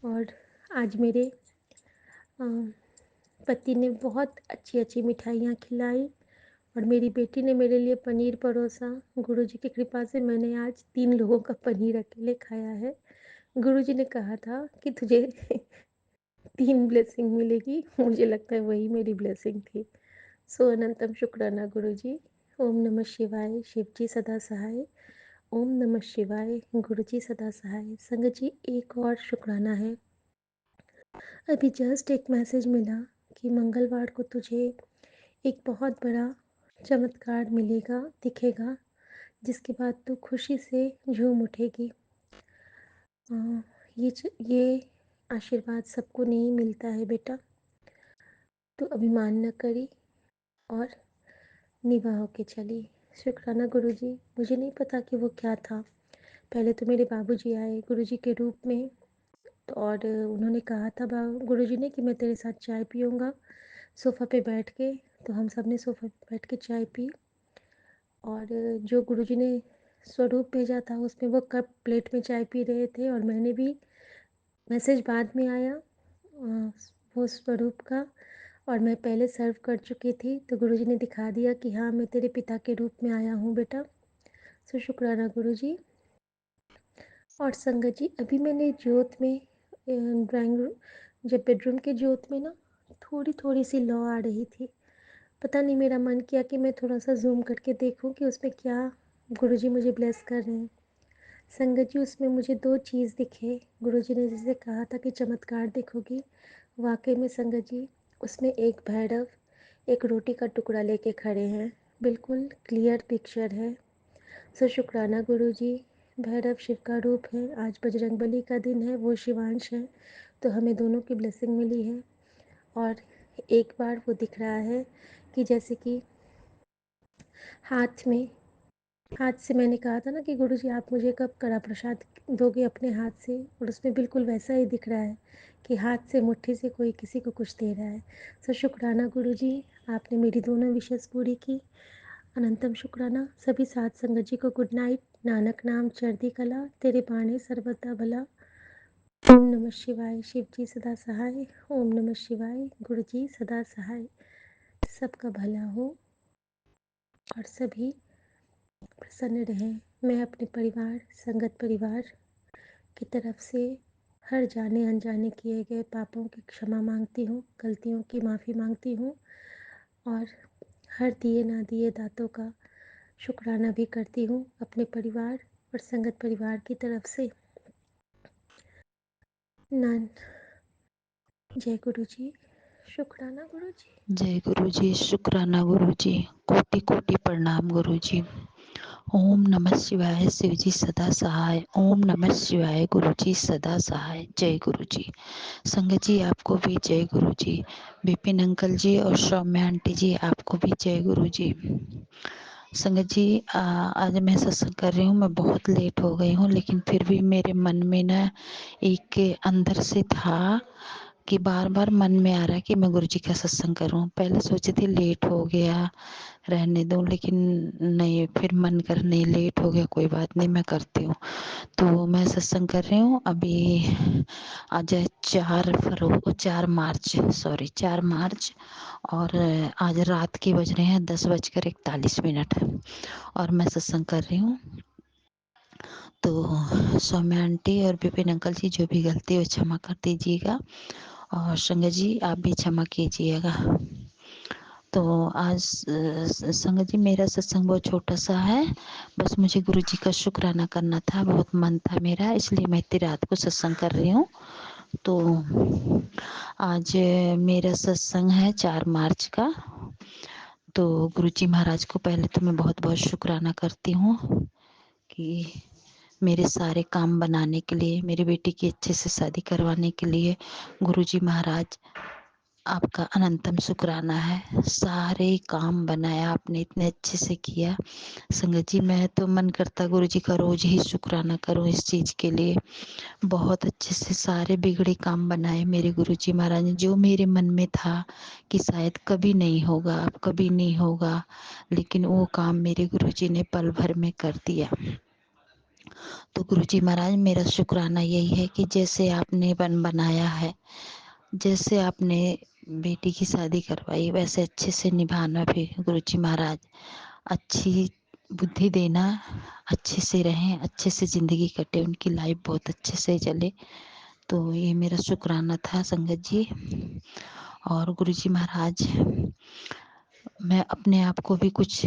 और आज मेरे पति ने बहुत अच्छी अच्छी मिठाइयाँ खिलाई और मेरी बेटी ने मेरे लिए पनीर परोसा। गुरुजी की कृपा से मैंने आज 3 लोगों का पनीर अकेले खाया है। गुरुजी ने कहा था कि तुझे 3 ब्लेसिंग मिलेगी, मुझे लगता है वही मेरी ब्लेसिंग थी। सो अनंतम शुक्राना गुरुजी। ओम नमः शिवाय, शिव जी सदा सहाय। ओम नमः शिवाय, गुरुजी सदा सहाय। संगत जी, एक और शुक्राना है। अभी जस्ट एक मैसेज मिला कि मंगलवार को तुझे एक बहुत बड़ा चमत्कार मिलेगा, दिखेगा, जिसके बाद तू खुशी से झूम उठेगी। ये आशीर्वाद सबको नहीं मिलता है बेटा, तो अभिमान न करी और निभा होके चली। शुक्राना गुरुजी। मुझे नहीं पता कि वो क्या था। पहले तो मेरे बाबूजी आए गुरुजी के रूप में, तो और उन्होंने कहा था गुरुजी ने कि मैं तेरे साथ चाय पीऊँगा सोफ़ा पे बैठ के। तो हम सब ने सोफ़ा पे बैठ के चाय पी, और जो गुरुजी ने स्वरूप भेजा था उसमें वो कप प्लेट में चाय पी रहे थे, और मैंने भी, मैसेज बाद में आया वो स्वरूप का, और मैं पहले सर्व कर चुकी थी। तो गुरुजी ने दिखा दिया कि हाँ, मैं तेरे पिता के रूप में आया हूँ बेटा। सो शुक्राना गुरुजी। और संगत जी, अभी मैंने ज्योत में ड्राइंग रूम, जब बेडरूम के ज्योत में ना थोड़ी थोड़ी सी लौ आ रही थी। पता नहीं, मेरा मन किया कि मैं थोड़ा सा जूम करके देखूं कि उसमें क्या गुरुजी मुझे ब्लेस कर रहे हैं। संगत जी, उसमें मुझे 2 चीज़ दिखे। गुरुजी ने जैसे कहा था कि चमत्कार देखोगी, वाकई में संगत जी उसमें एक भैरव एक रोटी का टुकड़ा लेके खड़े हैं। बिल्कुल क्लियर पिक्चर है। सो शुक्राना गुरुजी। भैरव शिव का रूप है। आज बजरंगबली का दिन है, वो शिवांश है, तो हमें दोनों की ब्लेसिंग मिली है। और एक बार वो दिख रहा है कि जैसे कि हाथ से मैंने कहा था ना कि गुरुजी आप मुझे कब कड़ा प्रसाद दोगे अपने हाथ से, और उसमें बिल्कुल वैसा ही दिख रहा है कि हाथ से मुट्ठी से कोई किसी को कुछ दे रहा है। सो शुक्राना गुरुजी, आपने मेरी दोनों विशेष पूरी की। अनंतम शुक्राना। सभी साथ संगत जी को गुड नाइट। नानक नाम चढ़ती कला, तेरे बाणे सर्वदा भला। ओम नमः शिवाय, शिव जी सदा सहाय। ओम नमः शिवाय, गुरु जी सदा सहाय। सबका भला हो और सभी प्रसन्न रहें, मैं अपने परिवार, संगत परिवार की तरफ से हर जाने अनजाने किए गए पापों की क्षमा मांगती हूँ, गलतियों की माफ़ी मांगती हूँ और हर दिए ना दिए दातों का शुक्राना भी करती हूँ अपने परिवार और संगत परिवार की तरफ से। नन जय गुरु जी, शुक्राना गुरु जी। जय गुरु जी, शुक्राना गुरु जी, कोटि कोटि प्रणाम गुरु जी। ओम नमः शिवाय, शिव जी सदा सहाय। ओम नमः शिवाय, गुरु जी सदा सहाय। जय गुरु जी। संगत जी आपको भी जय गुरु जी। विपिन अंकल जी और सौम्या आंटी जी आपको भी जय गुरु जी। संगत जी आज मैं सत्संग कर रही हूँ। मैं बहुत लेट हो गई हूँ, लेकिन फिर भी मेरे मन में ना एक अंदर से था कि बार बार मन में आ रहा है कि मैं गुरु जी का सत्संग करूं। पहले सोची थी लेट हो गया रहने दूं, लेकिन नहीं, फिर मन कर नहीं, लेट हो गया कोई बात नहीं, मैं करती हूँ। तो मैं सत्संग कर रही हूँ। अभी आज है 4 मार्च और आज रात के बज रहे हैं 10:41 और मैं सत्संग कर रही हूँ। तो सौम्या आंटी और विपिन अंकल जी जो भी गलती हो क्षमा कर दीजिएगा और संगत जी आप भी क्षमा कीजिएगा। तो आज संगत जी मेरा सत्संग बहुत छोटा सा है, बस मुझे गुरु जी का शुक्राना करना था, बहुत मन था मेरा, इसलिए मैं इतनी रात को सत्संग कर रही हूँ। तो आज मेरा सत्संग है 4 मार्च का। तो गुरु जी महाराज को पहले तो मैं बहुत बहुत शुक्राना करती हूँ कि मेरे सारे काम बनाने के लिए, मेरी बेटी की अच्छे से शादी करवाने के लिए गुरुजी महाराज आपका अनंतम शुक्राना है। सारे काम बनाया आपने, इतने अच्छे से किया। संगत जी मैं तो मन करता गुरु जी का रोज ही शुक्राना करूं इस चीज के लिए। बहुत अच्छे से सारे बिगड़े काम बनाए मेरे गुरु जी महाराज ने। जो मेरे मन में था कि शायद कभी नहीं होगा, अब कभी नहीं होगा, लेकिन वो काम मेरे गुरु जी ने पल भर में कर दिया। तो गुरुजी महाराज मेरा शुक्राना यही है कि जैसे आपने बनाया है, जैसे आपने बेटी की शादी करवाई, वैसे अच्छे से निभाना भी गुरुजी महाराज। अच्छी बुद्धि देना, अच्छे से रहें, अच्छे से ज़िंदगी कटे, उनकी लाइफ बहुत अच्छे से चले। तो ये मेरा शुक्राना था संगत जी। और गुरुजी महाराज मैं अपने आप को भी कुछ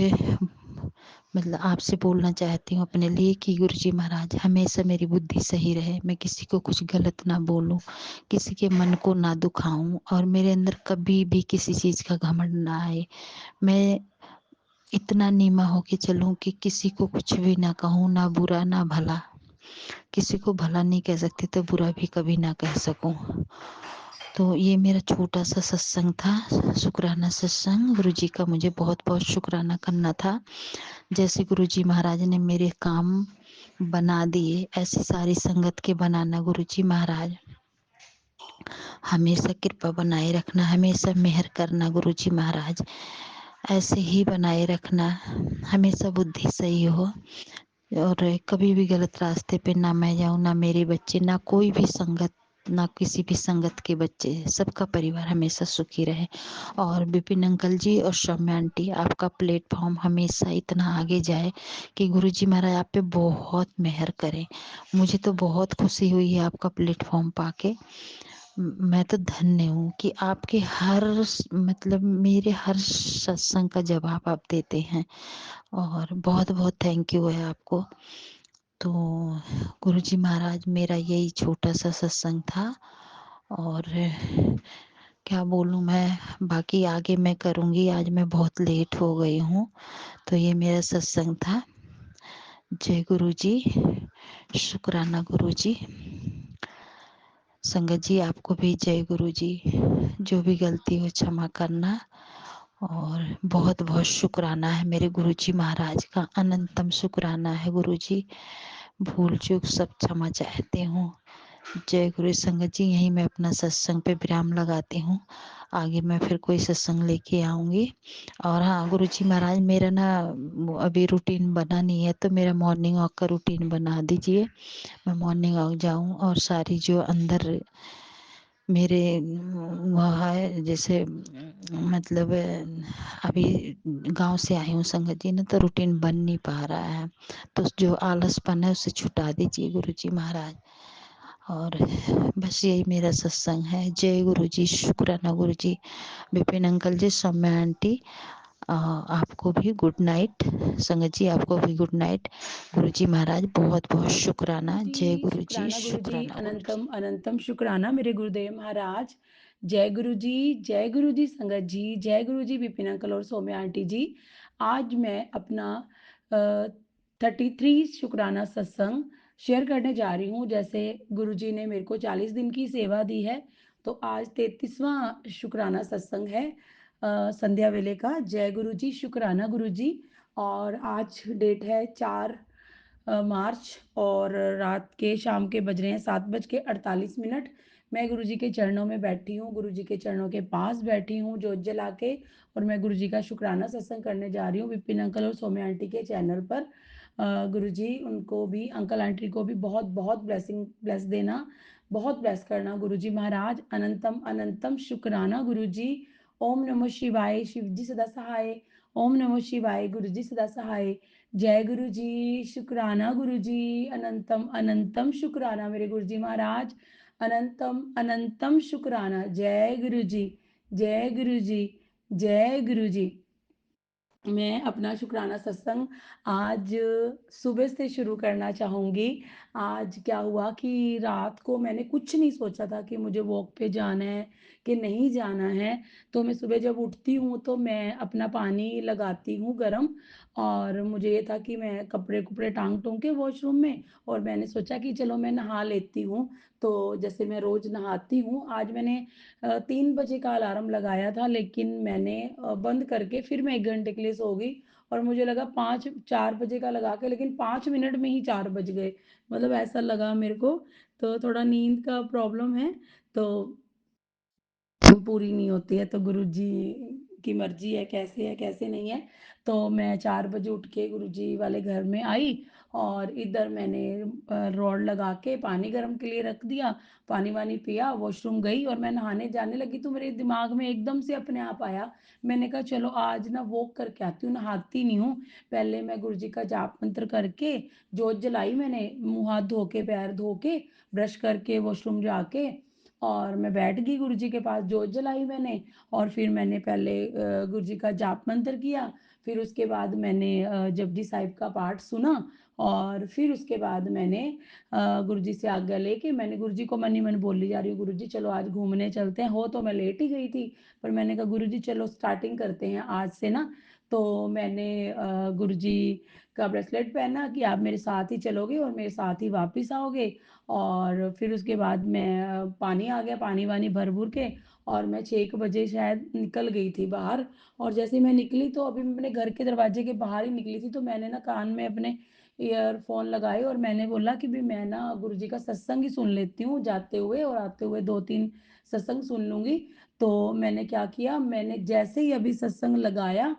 मतलब आपसे बोलना चाहती हूँ अपने लिए कि गुरुजी महाराज हमेशा मेरी बुद्धि सही रहे, मैं किसी को कुछ गलत ना बोलूं, किसी के मन को ना दुखाऊं और मेरे अंदर कभी भी किसी चीज़ का घमंड ना आए। मैं इतना नीमा होके चलूं कि किसी को कुछ भी ना कहूं, ना बुरा ना भला। किसी को भला नहीं कह सकती तो बुरा भी कभी ना कह सकूं। तो ये मेरा छोटा सा सत्संग था, शुक्राना सत्संग। गुरु जी का मुझे बहुत बहुत शुक्राना करना था। जैसे गुरु जी महाराज ने मेरे काम बना दिए, ऐसी सारी संगत के बनाना गुरु जी महाराज। हमेशा कृपा बनाए रखना, हमेशा मेहर करना गुरु जी महाराज, ऐसे ही बनाए रखना। हमेशा बुद्धि सही हो और कभी भी गलत रास्ते पे ना मैं जाऊं, ना मेरे बच्चे, ना कोई भी संगत, ना किसी भी संगत के बच्चे, सबका परिवार हमेशा सुखी रहे। और विपिन अंकल जी और सौम्या आंटी आपका प्लेटफॉर्म हमेशा इतना आगे जाए कि गुरुजी महाराज आप पे बहुत मेहर करें। मुझे तो बहुत खुशी हुई है आपका प्लेटफॉर्म पाके। मैं तो धन्य हूँ कि आपके हर मतलब मेरे हर सत्संग का जवाब आप देते हैं और बहुत बहुत थैंक यू है आपको। तो गुरुजी महाराज मेरा यही छोटा सा सत्संग था और क्या बोलूँ मैं, बाकी आगे मैं करूँगी। आज मैं बहुत लेट हो गई हूँ। तो ये मेरा सत्संग था। जय गुरु जी, शुक्राना गुरु जी। संगत जी आपको भी जय गुरु जी। जो भी गलती हो क्षमा करना और बहुत बहुत शुक्राना है मेरे गुरु जी महाराज का, अनंतम शुक्राना है गुरु जी। भूल चूक सब क्षमा चाहती हूँ। जय गुरु। संगत जी यहीं मैं अपना सत्संग पे विराम लगाती हूँ। आगे मैं फिर कोई सत्संग लेके आऊँगी। और हाँ गुरु जी महाराज मेरा ना अभी रूटीन बना नहीं है, तो मेरा मॉर्निंग वॉक का रूटीन बना दीजिए। मैं मॉर्निंग वॉक जाऊँ और सारी जो अंदर मेरे वह है जैसे मतलब अभी गांव से आई हूँ संगत जी ना, तो रूटीन बन नहीं पा रहा है, तो जो आलसपन है उसे छुटा दीजिए गुरु जी महाराज। और बस यही मेरा सत्संग है। जय गुरु जी, शुक्राना गुरु जी, विपिन अंकल जी, सौम्या आंटी, आपको भी गुड नाइट। संगत जी आपको भी गुड नाइट। गुरु जी महाराज बहुत बहुत शुक्राना। जय गुरु जी, शुक्राना गुरु जी, शुक्राना गुरु जी। अनंतम अनंतम शुक्राना मेरे गुरुदेव महाराज। जय गुरु जी, जय गुरु जी संगत जी, जय गुरु जी विपिन अंकल और सौम्या आंटी जी। आज मैं अपना 33 शुक्राना सत्संग शेयर करने जा रही हूँ। जैसे गुरु जी ने मेरे को 40 दिन की सेवा दी है, तो आज 33वां शुक्राना सत्संग है संध्या वेले का। जय गुरु जी, शुक्राना गुरु जी। और आज डेट है 4 मार्च, और रात के शाम के बज रहे हैं 7:48। मैं गुरु जी के चरणों में बैठी हूँ, गुरु जी के चरणों के पास बैठी हूँ जोत जला के, और मैं गुरु जी का शुक्राना सत्संग करने जा रही हूँ विपिन अंकल और सौम्या आंटी के चैनल पर। गुरु जी उनको भी, अंकल आंटी को भी बहुत बहुत ब्लेस देना, बहुत ब्लेस करना गुरु जी महाराज। अनंतम अनंतम शुक्राना गुरु जी। ओम नमः शिवाय, शिव जी सदा सहाय। ओम नमः शिवाय, गुरु जी सदा सहाय। जय गुरु जी, शुक्राना गुरु जी, अनंतम अनंतम शुक्राना मेरे गुरु जी महाराज। अनंतम अनंतम शुक्राना। जय गुरु जी, जय गुरु जी, जय गुरु जी। मैं अपना शुक्राना सत्संग आज सुबह से शुरू करना चाहूँगी। आज क्या हुआ कि रात को मैंने कुछ नहीं सोचा था कि मुझे वॉक पे जाना है कि नहीं जाना है। तो मैं सुबह जब उठती हूँ तो मैं अपना पानी लगाती हूँ गरम, और मुझे ये था कि मैं कपड़े कुपड़े टांग टूंग के वॉशरूम में, और मैंने सोचा कि चलो मैं नहा लेती हूँ। तो जैसे मैं रोज़ नहाती हूँ, आज मैंने 3 बजे का अलार्म लगाया था, लेकिन मैंने बंद करके फिर मैं 1 घंटे के लिए सो गई, और मुझे लगा 4 बजे का लगा के, लेकिन 5 मिनट में ही 4 बज गए। मतलब ऐसा लगा मेरे को। तो थोड़ा नींद का प्रॉब्लम है, तो पूरी नहीं होती है, तो गुरु जी की मर्जी है कैसे नहीं है। तो मैं 4 बजे उठ के गुरु जी वाले घर में आई, और इधर मैंने रॉड लगा के पानी गर्म के लिए रख दिया, पानी वानी पिया, वॉशरूम गई, और मैं नहाने जाने लगी तो मेरे दिमाग में एकदम से अपने आप आया, मैंने कहा चलो आज ना वॉक करके आती हूँ, नहाती नहीं हूँ। पहले मैं गुरु जी का जाप मंत्र करके जोत जलाई, मैंने मुँह हाथ धो के, पैर धो के, ब्रश करके वॉशरूम जाके, और मैं बैठ गई गुरु जी के पास, जोत जलाई मैंने, और फिर मैंने पहले गुरु जी का जाप मंत्र किया, फिर उसके बाद मैंने जपजी साहिब का पाठ सुना, और फिर उसके बाद मैंने गुरु जी से आज्ञा लेके मैंने गुरु जी को मन ही मन बोली जा रही हूँ, गुरु जी चलो आज घूमने चलते हैं। हो तो मैं लेट ही गई थी, पर मैंने कहा गुरु जी चलो स्टार्टिंग करते हैं आज से ना। तो मैंने गुरु जी का ब्रेसलेट पहना कि आप मेरे साथ ही चलोगे और मेरे साथ ही वापस आओगे। और फिर उसके बाद मैं पानी आ गया, पानी वानी भर भूर के, और मैं 6 बजे शायद निकल गई थी बाहर। और जैसे ही मैं निकली तो अभी मैं अपने घर के दरवाजे के बाहर ही निकली थी, तो मैंने ना कान में अपने ईयरफोन लगाए, और मैंने बोला कि भी मैं ना गुरु जी का सत्संग ही सुन लेती हूँ, जाते हुए और आते हुए 2-3 सत्संग सुन लूँगी। तो मैंने क्या किया, मैंने जैसे ही अभी सत्संग लगाया,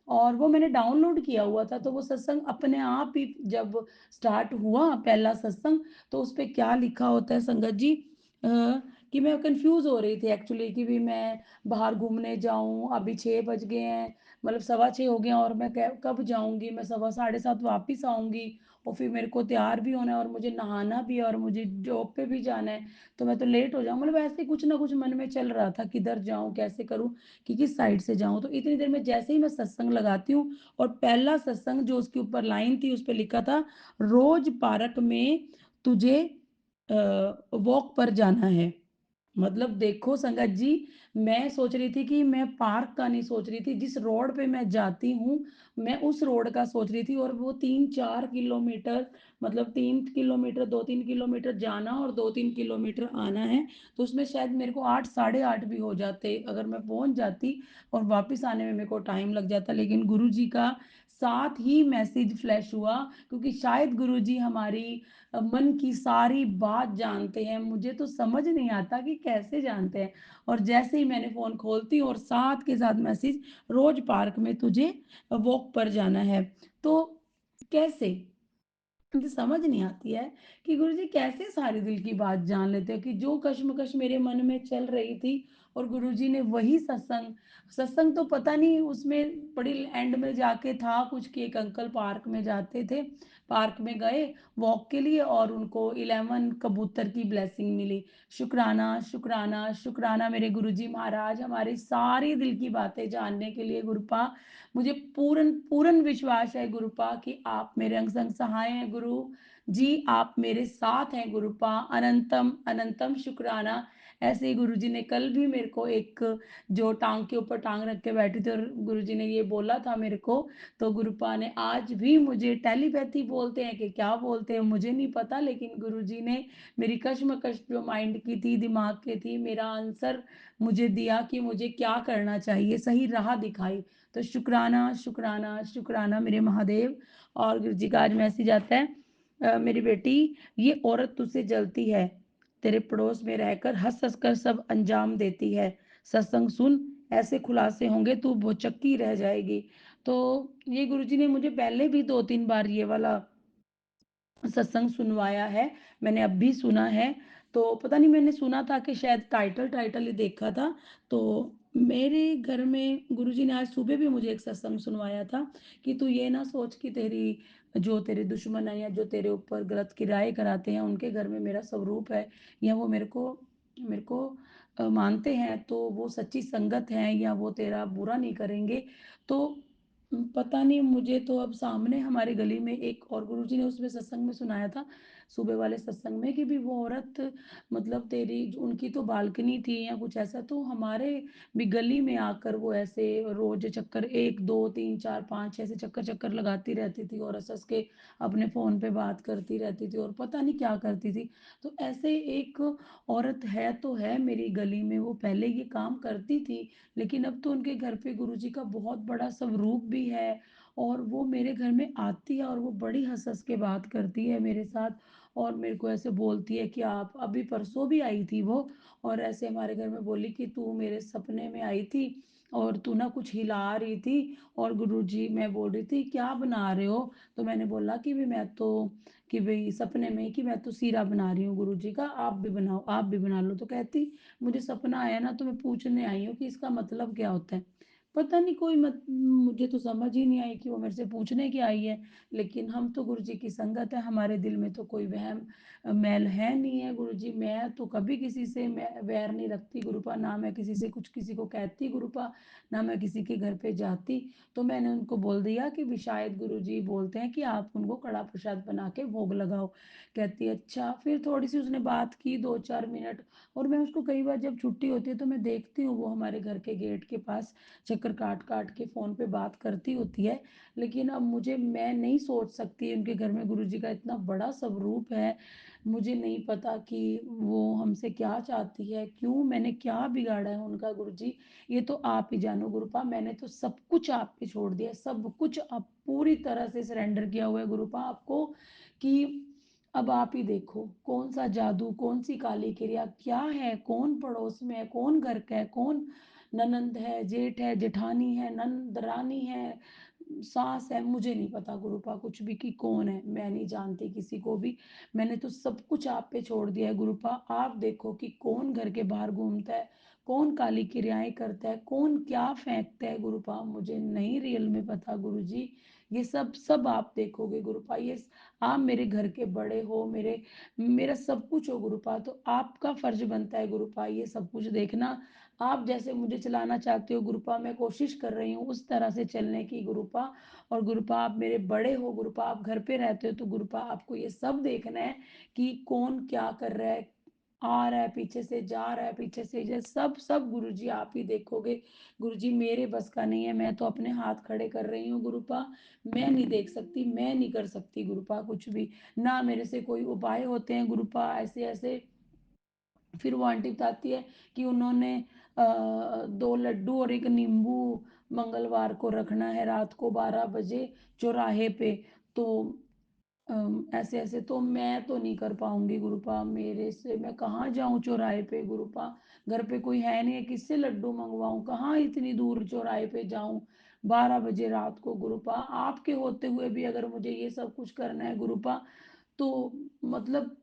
और वो मैंने डाउनलोड किया हुआ था, तो वो सत्संग अपने आप ही जब स्टार्ट हुआ पहला सत्संग, तो उस पे क्या लिखा होता है संगत जी, कि मैं कंफ्यूज हो रही थी एक्चुअली कि भी मैं बाहर घूमने जाऊं, अभी 6 बज गए हैं, मतलब 6:15 हो गए हैं, और मैं कब जाऊंगी, मैं 7:15 वापस आऊंगी, और फिर मेरे को तैयार भी होना है, और मुझे नहाना भी है, और मुझे जॉब पे भी जाना है, तो मैं तो लेट हो जाऊँ। मतलब ऐसे कुछ ना कुछ मन में चल रहा था, किधर जाऊं, कैसे करूं, कि किस साइड से जाऊं। तो इतनी देर में जैसे ही मैं सत्संग लगाती हूँ, और पहला सत्संग जो उसके ऊपर लाइन थी उस पर लिखा था, रोज पार्क में तुझे वॉक पर जाना है। मतलब देखो संगत जी, मैं सोच रही थी कि मैं पार्क का नहीं सोच रही थी, जिस रोड पे मैं जाती हूँ मैं उस रोड का सोच रही थी, और वो 3-4 किलोमीटर, मतलब 3 किलोमीटर, 2-3 किलोमीटर जाना और 2-3 किलोमीटर आना है। तो उसमें शायद मेरे को 8, साढ़े 8 भी हो जाते अगर मैं पहुंच जाती, और वापस आने में मेरे को टाइम लग जाता। लेकिन गुरु जी का साथ ही मैसेज फ्लैश हुआ, क्योंकि शायद गुरु जी हमारी मन की सारी बात जानते हैं, मुझे तो समझ नहीं आता कि कैसे जानते हैं। और जैसे ही मैंने फ़ोन खोलती हूँ और साथ के साथ मैसेज, रोज पार्क में तुझे वॉक पर जाना है। तो कैसे, मुझे समझ नहीं आती है कि गुरुजी कैसे सारी दिल की बात जान लेते हो कि जो कश्मकश मेरे मन में चल रही थी और गुरुजी ने वही सत्संग सत्संग तो पता नहीं उसमें बड़ी एंड में जाके था कुछ कि एक अंकल पार्क में जाते थे, पार्क में गए वॉक के लिए और उनको 11 कबूतर की ब्लेसिंग मिली। शुक्राना, शुक्राना, शुक्राना मेरे गुरुजी महाराज हमारी सारी दिल की बातें जानने के लिए गुरुपा। मुझे पूर्ण पूर्ण विश्वास है गुरुपा कि आप मेरे अंग संग सहाय हैं गुरु जी, आप मेरे साथ हैं गुरुपा। अनंतम अनंतम शुक्राना। ऐसे ही गुरुजी ने कल भी मेरे को एक जो टांग के ऊपर टांग रख के बैठी थी और गुरुजी ने ये बोला था मेरे को, तो गुरुपा ने आज भी मुझे टेलीपैथी बोलते हैं कि क्या बोलते हैं मुझे नहीं पता, लेकिन गुरुजी ने मेरी कश्मकश जो माइंड की थी, दिमाग की थी, मेरा आंसर मुझे दिया कि मुझे क्या करना चाहिए, सही राह दिखाई। तो शुक्राना, शुक्राना, शुक्राना मेरे महादेव। और गुरुजी का आज मैसेज आता है, मेरी बेटी ये औरत तुझसे जलती है, तेरे पड़ोस में रहकर हँस-हँस कर सब अंजाम देती है। सत्संग सुन, ऐसे खुलासे होंगे तू भौचक्की रह जाएगी। तो ये गुरुजी ने मुझे पहले भी 2-3 बार ये वाला सत्संग सुनवाया है, मैंने अब भी सुना है। तो पता नहीं मैंने सुना था कि शायद टाइटल ही देखा था। तो मेरे घर में गुरुजी ने आज सुबह भी मुझे एक सत्संग सुनवाया था कि तू ये ना सोच कि तेरी जो तेरे दुश्मन हैं या जो तेरे ऊपर गलत किराए कराते हैं, उनके घर में मेरा स्वरूप है या वो मेरे को मानते हैं, तो वो सच्ची संगत है या वो तेरा बुरा नहीं करेंगे। तो पता नहीं मुझे तो अब सामने हमारे गली में एक और गुरुजी ने उसमें सत्संग में सुनाया था, सुबह वाले सत्संग में कि भी वो औरत मतलब तेरी उनकी तो बालकनी थी या कुछ ऐसा, तो हमारे भी गली में आकर वो ऐसे रोज चक्कर 1, 2, 3, 4, 5 ऐसे चक्कर लगाती रहती थी और हँस-हँस के अपने फ़ोन पे बात करती रहती थी और पता नहीं क्या करती थी। तो ऐसे एक औरत है तो है मेरी गली में, वो पहले ये काम करती थी, लेकिन अब तो उनके घर पे गुरुजी का बहुत बड़ा स्वरूप भी है और वो मेरे घर में आती है और वो बड़ी हँस-हँस के बात करती है मेरे साथ और मेरे को ऐसे बोलती है कि आप अभी परसों भी आई थी वो और ऐसे हमारे घर में बोली कि तू मेरे सपने में आई थी और तू ना कुछ हिला रही थी और गुरुजी मैं बोल रही थी क्या बना रहे हो? तो मैंने बोला कि भी मैं तो कि भई सपने में कि मैं तो सीरा बना रही हूँ गुरुजी का, आप भी बनाओ, आप भी बना लो। तो कहती मुझे सपना आया ना तो मैं पूछने आई हूँ कि इसका मतलब क्या होता है? पता नहीं कोई मुझे तो समझ ही नहीं आई कि वो मेरे से पूछने क्या आई है। लेकिन हम तो गुरुजी की संगत है, हमारे दिल में तो कोई वहम मैल है नहीं है गुरुजी। मैं तो कभी किसी से मैं वैर नहीं रखती गुरुपा, ना मैं किसी से कुछ किसी को कहती गुरुपा, ना मैं किसी के घर पे जाती। तो मैंने उनको बोल दिया कि भी शायद गुरुजी बोलते हैं कि आप उनको कड़ा प्रसाद बना के भोग लगाओ। कहती अच्छा, फिर थोड़ी-सी उसने बात की 2-4 मिनट और मैं उसको कई बार जब छुट्टी होती है तो मैं देखती हूँ वो हमारे घर के गेट के पास चक्कर काट-काट के फ़ोन पे बात करती होती है। लेकिन अब मैं नहीं सोच सकती उनके घर में गुरुजी का इतना बड़ा स्वरूप है। मुझे नहीं पता कि वो हमसे क्या चाहती है, क्यों मैंने क्या बिगाड़ा है उनका गुरुजी, ये तो आप ही जानो गुरुपा। मैंने तो सब कुछ आप पे छोड़ दिया है, सब कुछ अब पूरी तरह से सरेंडर किया हुआ है गुरुपा आपको कि अब आप ही देखो कौन-सा जादू, कौन-सी काली क्रिया, क्या है, कौन पड़ोस में है, कौन घर का है, कौन ननंद है, जेठ है, जेठानी है, दरानी है, सास है, मुझे नहीं पता गुरुपा कुछ भी कि कौन है, मैं नहीं जानती किसी को भी। मैंने तो सब कुछ आप पे छोड़ दिया है गुरुपा। आप देखो कि कौन घर के बाहर घूमता है, कौन काली क्रियाएँ करता है, कौन क्या फेंकता है गुरुपा, मुझे नहीं रियल में पता गुरुजी। ये सब आप देखोगे गुरुपा। आप मेरे घर के बड़े हो, मेरा सब कुछ हो गुरुपा, तो आपका फ़र्ज़ बनता है गुरुपा ये सब कुछ देखना। आप जैसे मुझे चलाना चाहते हो गुरुपा, मैं कोशिश कर रही हूँ उस तरह से चलने की गुरुपा। और गुरुपा आप मेरे बड़े हो गुरुपा, आप घर पे रहते हो तो गुरुपा आपको ये सब देखना है कि कौन क्या कर रहा है, आ रहा है पीछे से, जा रहा है पीछे से, ये सब गुरुजी आप ही देखोगे। गुरुजी मेरे बस का नहीं है, मैं तो अपने हाथ खड़े कर रही हूँ गुरुपा। मैं नहीं देख सकती, मैं नहीं कर सकती गुरुपा कुछ भी। ना मेरे से कोई उपाय होते हैं गुरुपा ऐसे-ऐसे। फिर वो आंटी बताती है कि उन्होंने 2 लड्डू और 1 नींबू मंगलवार को रखना है रात को 12 बजे चौराहे पे। तो ऐसे-ऐसे तो मैं तो नहीं कर पाऊँगी गुरुपा, मेरे से मैं कहाँ जाऊँ चौराहे पे गुरुपा? घर पे कोई है नहीं है, किससे लड्डू मँगवाऊँ? कहाँ इतनी दूर चौराहे पे जाऊँ? 12 बजे रात को गुरुपा, आपके होते हुए भी अगर मुझे ये सब कुछ करना है गुरुपा, तो मतलब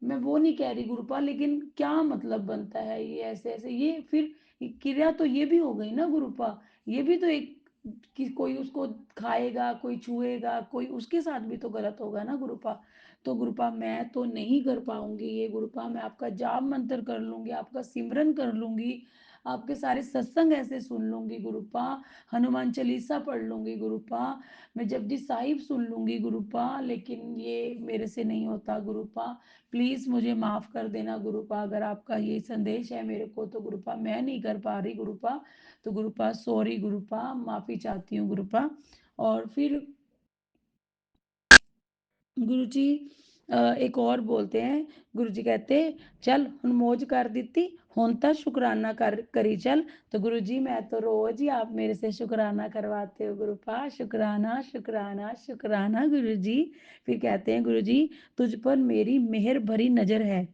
मैं वो नहीं कह रही गुरुपा, लेकिन क्या मतलब बनता है ये ऐसे ऐसे, ये फिर क्रिया तो ये भी हो गई ना गुरुपा, ये भी तो एक कि कोई उसको खाएगा, कोई छुएगा, कोई उसके साथ भी तो गलत होगा ना गुरुपा। तो गुरुपा मैं तो नहीं कर पाऊंगी ये गुरुपा, मैं आपका जाप मंत्र कर लूंगी, आपका सिमरन कर लूंगी, आपके सारे सत्संग ऐसे सुन लूंगी गुरुपा, हनुमान चालीसा पढ़ लूंगी गुरुपा, मैं जपजी साहिब सुन लूंगी गुरुपा, लेकिन ये मेरे से नहीं होता गुरुपा। प्लीज़ मुझे माफ़ कर देना गुरुपा, अगर आपका ये संदेश है मेरे को तो गुरुपा मैं नहीं कर पा रही गुरुपा, तो गुरुपा सॉरी गुरुपा, माफ़ी चाहती हूँ गुरुपा। और फिर गुरुजी एक और बोलते हैं, गुरुजी कहते चल हुन मौज कर दी, हुन तो शुकराना कर करी चल। तो गुरुजी मैं तो रोज ही आप मेरे से शुकराना करवाते हो गुरुपा, शुकराना शुकराना शुकराना गुरुजी। फिर कहते हैं गुरुजी तुझ पर मेरी मेहर भरी नजर है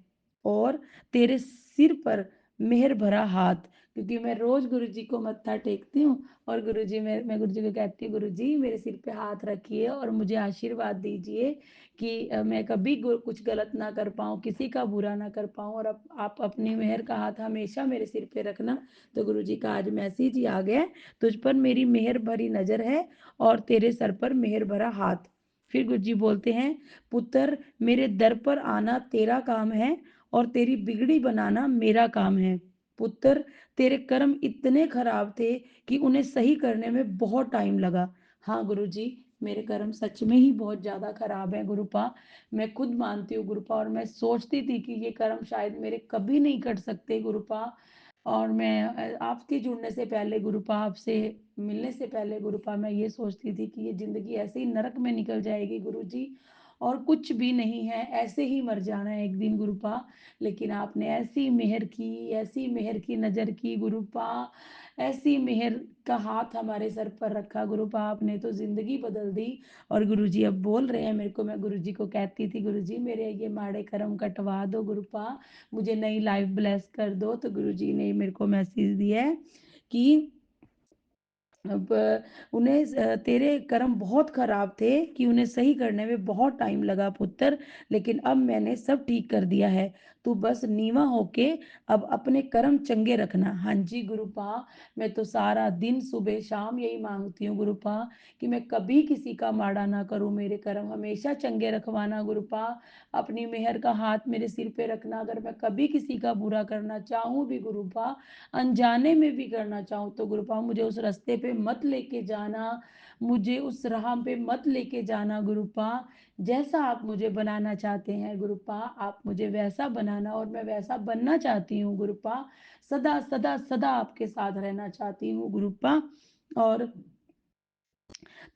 और तेरे सिर पर मेहर भरा हाथ, क्योंकि मैं रोज गुरुजी को मत्था टेकती हूँ और गुरुजी मैं गुरुजी को कहती हूँ गुरुजी मेरे सिर पे हाथ रखिए और मुझे आशीर्वाद दीजिए कि मैं कभी कुछ गलत ना कर पाऊँ, किसी का बुरा ना कर पाऊँ, और आप अपनी मेहर का हाथ हमेशा मेरे सिर पे रखना। तो गुरुजी का आज मैसेज ही आ गया है, तुझ पर मेरी मेहर भरी नजर है और तेरे सर पर मेहर भरा हाथ। फिर गुरुजी बोलते हैं पुत्र मेरे दर पर आना तेरा काम है और तेरी बिगड़ी बनाना मेरा काम है। पुत्र तेरे कर्म इतने खराब थे कि उन्हें सही करने में बहुत टाइम लगा। हाँ गुरुजी मेरे कर्म सच में ही बहुत ज़्यादा खराब है गुरुपा, मैं खुद मानती हूँ गुरुपा, और मैं सोचती थी कि ये कर्म शायद मेरे कभी नहीं कट सकते गुरुपा। और मैं आपके जुड़ने से पहले गुरुपा, आपसे मिलने से पहले गुरुपा, मैं ये सोचती थी कि ये ज़िंदगी ऐसे ही नरक में निकल जाएगी गुरुजी, और कुछ भी नहीं है, ऐसे ही मर जाना है एक दिन गुरुपा। लेकिन आपने ऐसी मेहर की नज़र की गुरुपा, ऐसी मेहर का हाथ हमारे सर पर रखा गुरुपा, आपने तो ज़िंदगी बदल दी। और गुरुजी अब बोल रहे हैं मेरे को, मैं गुरुजी को कहती थी गुरुजी मेरे ये माड़े कर्म कटवा दो गुरुपा, मुझे नई लाइफ ब्लेस कर दो। तो गुरुजी ने मेरे को मैसेज दिया है कि अब उन्हें तेरे कर्म बहुत खराब थे कि उन्हें सही करने में बहुत टाइम लगा पुत्र, लेकिन अब मैंने सब ठीक कर दिया है, तू बस नीवा होके अब अपने कर्म चंगे रखना। हाँ जी गुरुपा, मैं तो सारा दिन सुबह शाम यही मांगती हूँ गुरुपा कि मैं कभी किसी का माड़ा ना करूँ, मेरे कर्म हमेशा चंगे रखवाना गुरुपा, अपनी मेहर का हाथ मेरे सिर पे रखना, अगर मैं कभी किसी का बुरा करना चाहूँ भी गुरुपा, अनजाने में भी करना चाहूँ तो गुरुपा मुझे उस रास्ते पे मत लेके जाना, मुझे उस राह पे मत लेके जाना गुरुपा, जैसा आप मुझे बनाना चाहते हैं गुरुपा आप मुझे वैसा बनाना, और मैं वैसा बनना चाहती हूँ गुरुपा, सदा सदा सदा आपके साथ रहना चाहती हूँ गुरुपा। और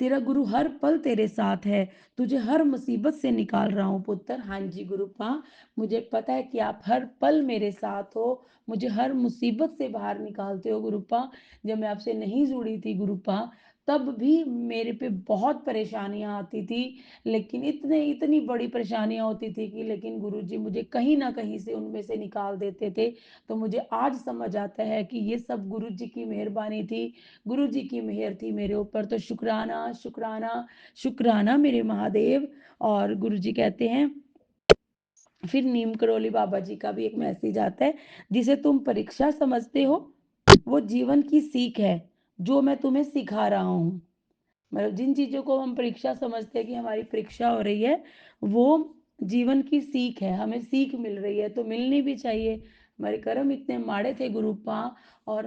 तेरा गुरु हर पल तेरे साथ है, तुझे हर मुसीबत से निकाल रहा हूँ पुत्र। हाँ जी गुरुपा, मुझे पता है कि आप हर पल मेरे साथ हो, मुझे हर मुसीबत से बाहर निकालते हो गुरुपा। जब मैं आपसे नहीं जुड़ी थी गुरुपा, तब भी मेरे पे बहुत परेशानियां आती थी, लेकिन इतनी बड़ी परेशानियां होती थी कि लेकिन गुरुजी मुझे कहीं ना कहीं से उनमें से निकाल देते थे। तो मुझे आज समझ आता है कि ये सब गुरुजी की मेहरबानी थी, गुरु जी की मेहर थी मेरे ऊपर। तो शुक्राना शुक्राना शुक्राना मेरे महादेव। और गुरु जी कहते हैं फिर नीम करोली बाबा जी का भी एक मैसेज आता है, जिसे तुम परीक्षा समझते हो वो जीवन की सीख है जो मैं तुम्हें सिखा रहा हूँ। मतलब जिन चीज़ों को हम परीक्षा समझते हैं कि हमारी परीक्षा हो रही है, वो जीवन की सीख है, हमें सीख मिल रही है तो मिलनी भी चाहिए। हमारे कर्म इतने माड़े थे गुरुपा, और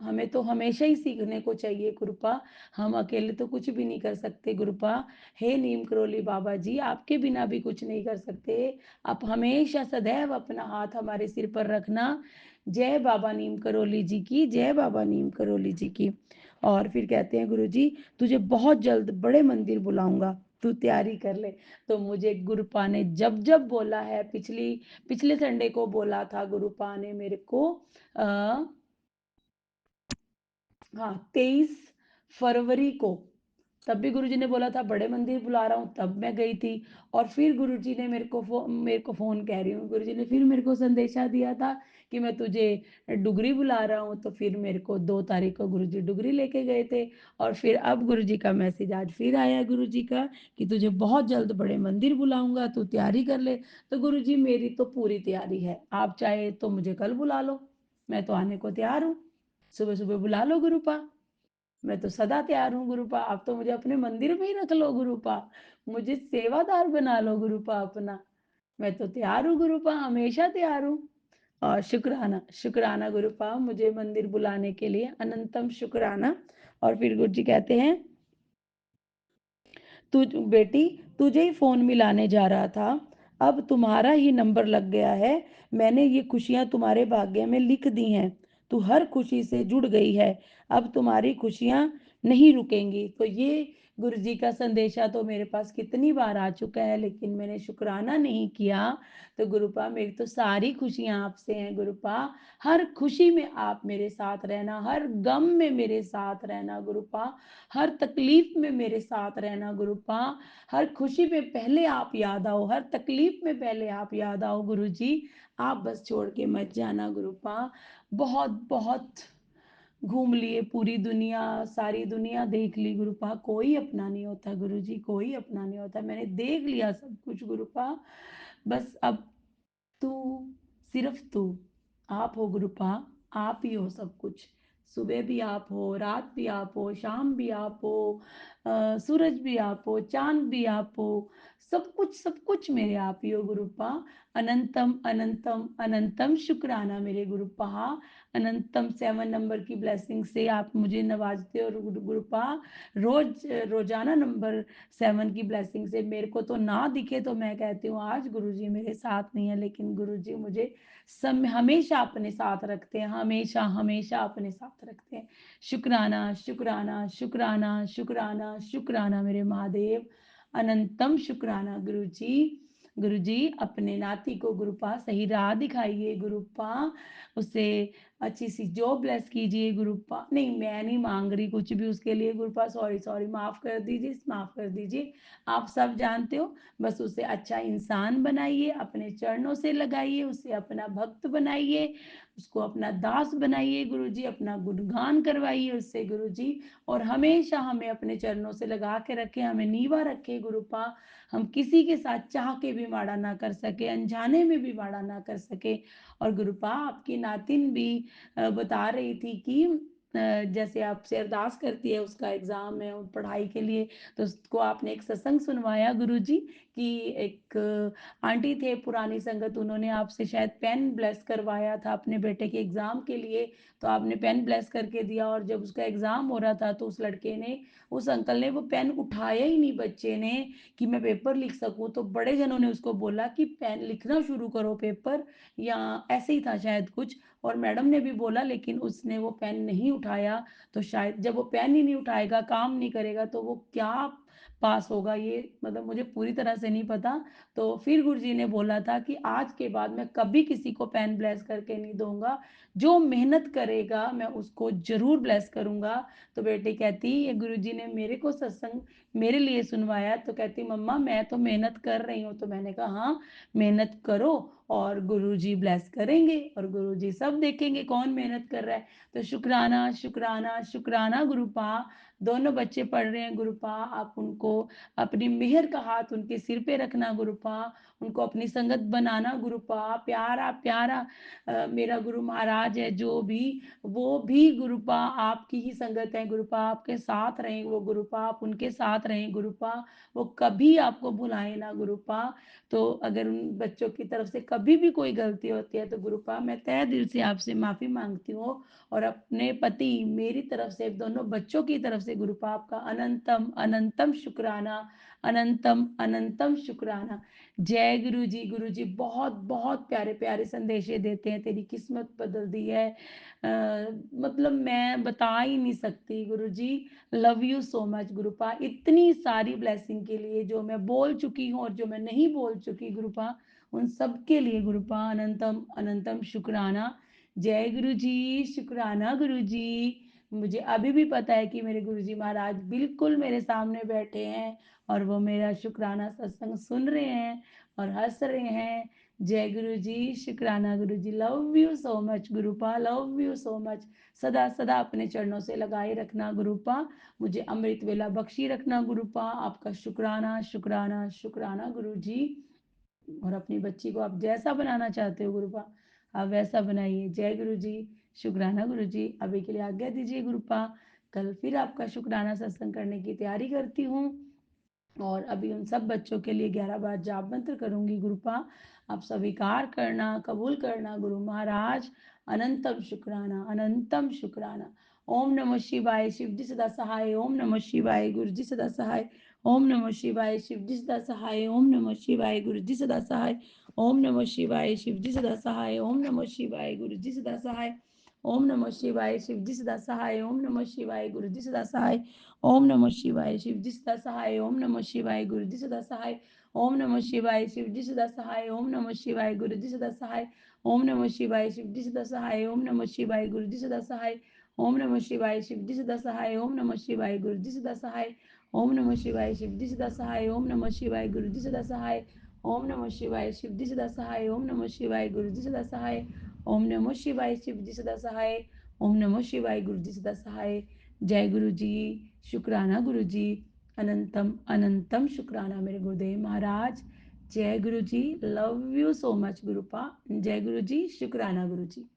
हमें तो हमेशा ही सीखने को चाहिए गुरुपा, हम अकेले तो कुछ भी नहीं कर सकते गुरुपा। हे नीम करोली बाबा जी, आपके बिना भी कुछ नहीं कर सकते, आप हमेशा सदैव अपना हाथ हमारे सिर पर रखना। जय बाबा नीम करोली जी की, जय बाबा नीम करोली जी की। और फिर कहते हैं गुरुजी तुझे बहुत जल्द बड़े मंदिर बुलाऊंगा, तू तैयारी कर ले। तो मुझे गुरुपा ने जब जब बोला है, पिछले संडे को बोला था गुरुपा ने मेरे को, हाँ 23 फरवरी को, तब भी गुरुजी ने बोला था बड़े मंदिर बुला रहा हूँ, तब मैं गई थी। और फिर गुरुजी ने मेरे को फ़ोन कह रही हूँ, गुरुजी ने फिर मेरे को संदेशा दिया था कि मैं तुझे डुगरी बुला रहा हूँ, तो फिर मेरे को 2 तारीख को गुरुजी डुगरी लेके गए थे। और फिर अब गुरुजी का मैसेज आज फिर आया गुरुजी का कि तुझे बहुत जल्द बड़े मंदिर बुलाऊँगा, तू तैयारी कर ले। तो गुरुजी मेरी तो पूरी तैयारी है, आप चाहे तो मुझे कल बुला लो, मैं तो आने को तैयार हूँ। सुबह-सुबह बुला लो गुरुपा। मैं तो सदा तैयार हूँ गुरुपा, आप तो मुझे अपने मंदिर में ही रख लो गुरुपा, मुझे सेवादार बना लो गुरुपा अपना, मैं तो तैयार हूँ गुरुपा, हमेशा तैयार हूँ। और शुक्राना, शुक्राना गुरुपा मुझे मंदिर बुलाने के लिए, अनंतम शुक्राना। और फिर गुरुजी कहते हैं, बेटी तुझे ही फ़ोन मिलाने जा रहा था, अब तुम्हारा ही नंबर लग गया है, मैंने ये खुशियाँ तुम्हारे भाग्य में लिख दी हैं, तू हर खुशी से जुड़ गई है, अब तुम्हारी खुशियाँ नहीं रुकेंगी। तो ये गुरुजी का संदेशा तो मेरे पास कितनी बार आ चुका है, लेकिन मैंने शुक्राना नहीं किया। तो गुरुपा मेरी तो सारी खुशियाँ आपसे हैं गुरुपा, हर खुशी में आप मेरे साथ रहना, हर गम में मेरे साथ रहना गुरुपा, हर तकलीफ में मेरे साथ रहना गुरुपा, हर खुशी में पहले आप याद आओ, हर तकलीफ में पहले आप याद आओ गुरुजी, आप बस छोड़ के मत जाना गुरुपा। बहुत बहुत घूम लिए पूरी दुनिया, सारी दुनिया देख ली गुरुपा, कोई अपना नहीं होता गुरुजी, कोई अपना नहीं होता, मैंने देख लिया सब कुछ गुरुपा, बस अब तू, सिर्फ तू, आप हो गुरुपा, आप ही हो सब कुछ, सुबह भी आप हो, रात भी आप हो, शाम भी आप हो, सूरज भी आप हो, चांद भी आप हो, सब कुछ मेरे आप ही हो गुरुपा। अनंतम अनंतम अनंतम शुक्राना मेरे गुरुपा, अनंतम 7 नंबर की ब्लेसिंग से आप मुझे नवाजते हो गुरुपा, रोजाना नंबर 7 की ब्लेसिंग से मेरे को तो ना दिखे तो मैं कहती हूँ आज गुरुजी मेरे साथ नहीं है, लेकिन गुरुजी मुझे हमेशा अपने साथ रखते हैं, हमेशा हमेशा अपने साथ रखते हैं। शुक्राना शुक्राना शुक्राना शुक्राना शुक्राना मेरे महादेव, अनंतम शुक्राना गुरुजी। गुरुजी अपने नाती को गुरुपा सही राह दिखाइए गुरुपा, उसे अच्छी सी जॉब ब्लेस कीजिए गुरुपा, नहीं मैं नहीं मांग रही कुछ भी उसके लिए गुरुपा, सॉरी सॉरी, माफ़ कर दीजिए, माफ़ कर दीजिए, आप सब जानते हो, बस उसे अच्छा इंसान बनाइए, अपने चरणों से लगाइए, उसे अपना भक्त बनाइए, उसको अपना दास बनाइए गुरुजी, अपना गुणगान करवाइए उससे गुरुजी, और हमेशा हमें अपने चरणों से लगा के रखें, हमें नीवा रखे गुरुपा, हम किसी के साथ चाह के भी माड़ा ना कर सके, अनजाने में भी माड़ा ना कर सके। और गुरुपा आपकी नातिन भी बता रही थी कि जैसे आपसे अरदास करती है, उसका एग्ज़ाम है पढ़ाई के लिए, तो उसको आपने एक सत्संग सुनवाया गुरुजी, कि एक आंटी थे पुरानी संगत, उन्होंने आपसे शायद पेन ब्लेस करवाया था अपने बेटे के एग्ज़ाम के लिए, तो आपने पेन ब्लेस करके दिया, और जब उसका एग्ज़ाम हो रहा था तो उस लड़के ने, उस अंकल ने वो पेन उठाया ही नहीं बच्चे ने कि मैं पेपर लिख सकूँ, तो बड़े जनों ने उसको बोला कि पेन लिखना शुरू करो पेपर, या ऐसे ही था शायद कुछ, और मैडम ने भी बोला, लेकिन उसने वो पेन नहीं उठाया, तो शायद जब वो पेन ही नहीं उठाएगा, काम नहीं करेगा, तो वो क्या पास होगा, ये मतलब मुझे पूरी तरह से नहीं पता। तो फिर गुरुजी ने बोला था कि आज के बाद मैं कभी किसी को पेन ब्लेस करके नहीं दूँगा, जो मेहनत करेगा मैं उसको ज़रूर ब्लेस करूँगा। तो बेटी कहती, ये गुरुजी ने मेरे को सत्संग मेरे लिए सुनवाया, तो कहती मम्मा मैं तो मेहनत कर रही हूँ, तो मैंने कहा हाँ, मेहनत करो और गुरुजी ब्लेस करेंगे, और गुरुजी सब देखेंगे कौन मेहनत कर रहा है। तो शुक्राना शुक्राना शुक्राना गुरुपा, दोनों बच्चे पढ़ रहे हैं गुरुपा, आप उनको अपनी मेहर का हाथ उनके सिर पे रखना गुरुपा, उनको अपनी संगत बनाना गुरुपा, प्यारा प्यारा मेरा गुरु महाराज है जो भी, वो भी गुरुपा आपकी ही संगत है गुरुपा, आपके साथ रहें वो गुरुपा, आप उनके साथ रहें गुरुपा, वो कभी आपको भुलाएं ना गुरुपा। तो अगर उन बच्चों की तरफ से कभी भी कोई गलती होती है तो गुरुपा मैं तहे दिल से आपसे माफ़ी मांगती हूँ, और अपने पति मेरी तरफ से, दोनों बच्चों की तरफ से गुरुपा आपका अनंतम अनंतम शुक्राना, अनंतम अनंतम शुक्राना। जय गुरु जी। गुरु जी बहुत बहुत प्यारे प्यारे संदेशे देते हैं, तेरी किस्मत बदल दी है, मतलब मैं बता ही नहीं सकती गुरु जी, लव यू सो मच गुरुपा, इतनी सारी ब्लेसिंग के लिए जो मैं बोल चुकी हूँ और जो मैं नहीं बोल चुकी गुरुपा, उन सब के लिए गुरुपा अनंतम अनंतम शुक्राना। जय गुरु जी, शुक्राना गुरु जी, मुझे अभी भी पता है कि मेरे गुरुजी महाराज बिल्कुल मेरे सामने बैठे हैं और वो मेरा शुक्राना सत्संग सुन रहे हैं और हँस रहे हैं। जय गुरु जी, शुक्राना गुरु जी, लव यू सो मच गुरुपा, लव यू सो मच। सदा सदा अपने चरणों से लगाए रखना गुरुपा, मुझे अमृत वेला बख्शी रखना गुरुपा, आपका शुक्राना शुक्राना शुक्राना गुरु जी। और अपनी बच्ची को आप जैसा बनाना चाहते हो गुरुपा, आप वैसा बनाइए। जय गुरु जी, शुक्राना गुरु जी। अभी के लिए आज्ञा दीजिए गुरुपा, कल फिर आपका शुक्राना सत्संग करने की तैयारी करती हूँ। और अभी उन सब बच्चों के लिए 11 बार जाप मंत्र करूंगी गुरुपा, आप स्वीकार करना, कबूल करना गुरु महाराज। अनंतम शुक्राना, अनंतम शुक्राना। ओम नमः शिवाय, शिव जी सदा सहाय। ओम नमः शिवाय, गुरु जी सदा सहाय। ओम नमः शिवाय, शिव जी सदा सहाय। ओम नमः शिवाय, गुरु जी सदा सहाय। ओम नमः शिवाय, शिव जी सदा सहाय। ओम नमः शिवाय, गुरु जी सदा सहाय। ओम नमः शिवाय, शिव जी सदा सहाय। ओम नमः शिवाय, गुरु जी सदा सहाय। ओम नमः शिवाय, शिव जी सदा सहाय। ओम नमः शिवाय, गुरु जी सदा सहाय। ओम नमः शिवाय, शिव जी सदा सहाय। ओम नमः शिवाय, गुरु जी सदा सहाय। ओम नमः शिवाय, शिव जी सदा सहाय। ओम नमः शिवाय, गुरु जी सदा सहाय। ओम नमः शिवाय, शिव जी सदा सहाय। ओम नमः शिवाय, गुरु जी सदा सहाय। ओम नमः शिवाय, शिव जी सदा सहाय। ओम नमः शिवाय, गुरु जी सदा सहाय। ओम नमः शिवाय, शिव जी सदा सहाय। ओम नमः शिवाय, गुरु जी सदा सहाय। ओम नमः शिवाय, शिव जी सदा सहाय। ओम नमः शिवाय, गुरु जी सदा सहाय। जय गुरु जी, शुक्राना गुरु जी, अनंतम अनंतम शुक्राना मेरे गुरुदेव महाराज। जय गुरु जी, लव यू सो मच गुरुपा। जय गुरु जी, शुक्राना गुरु जी।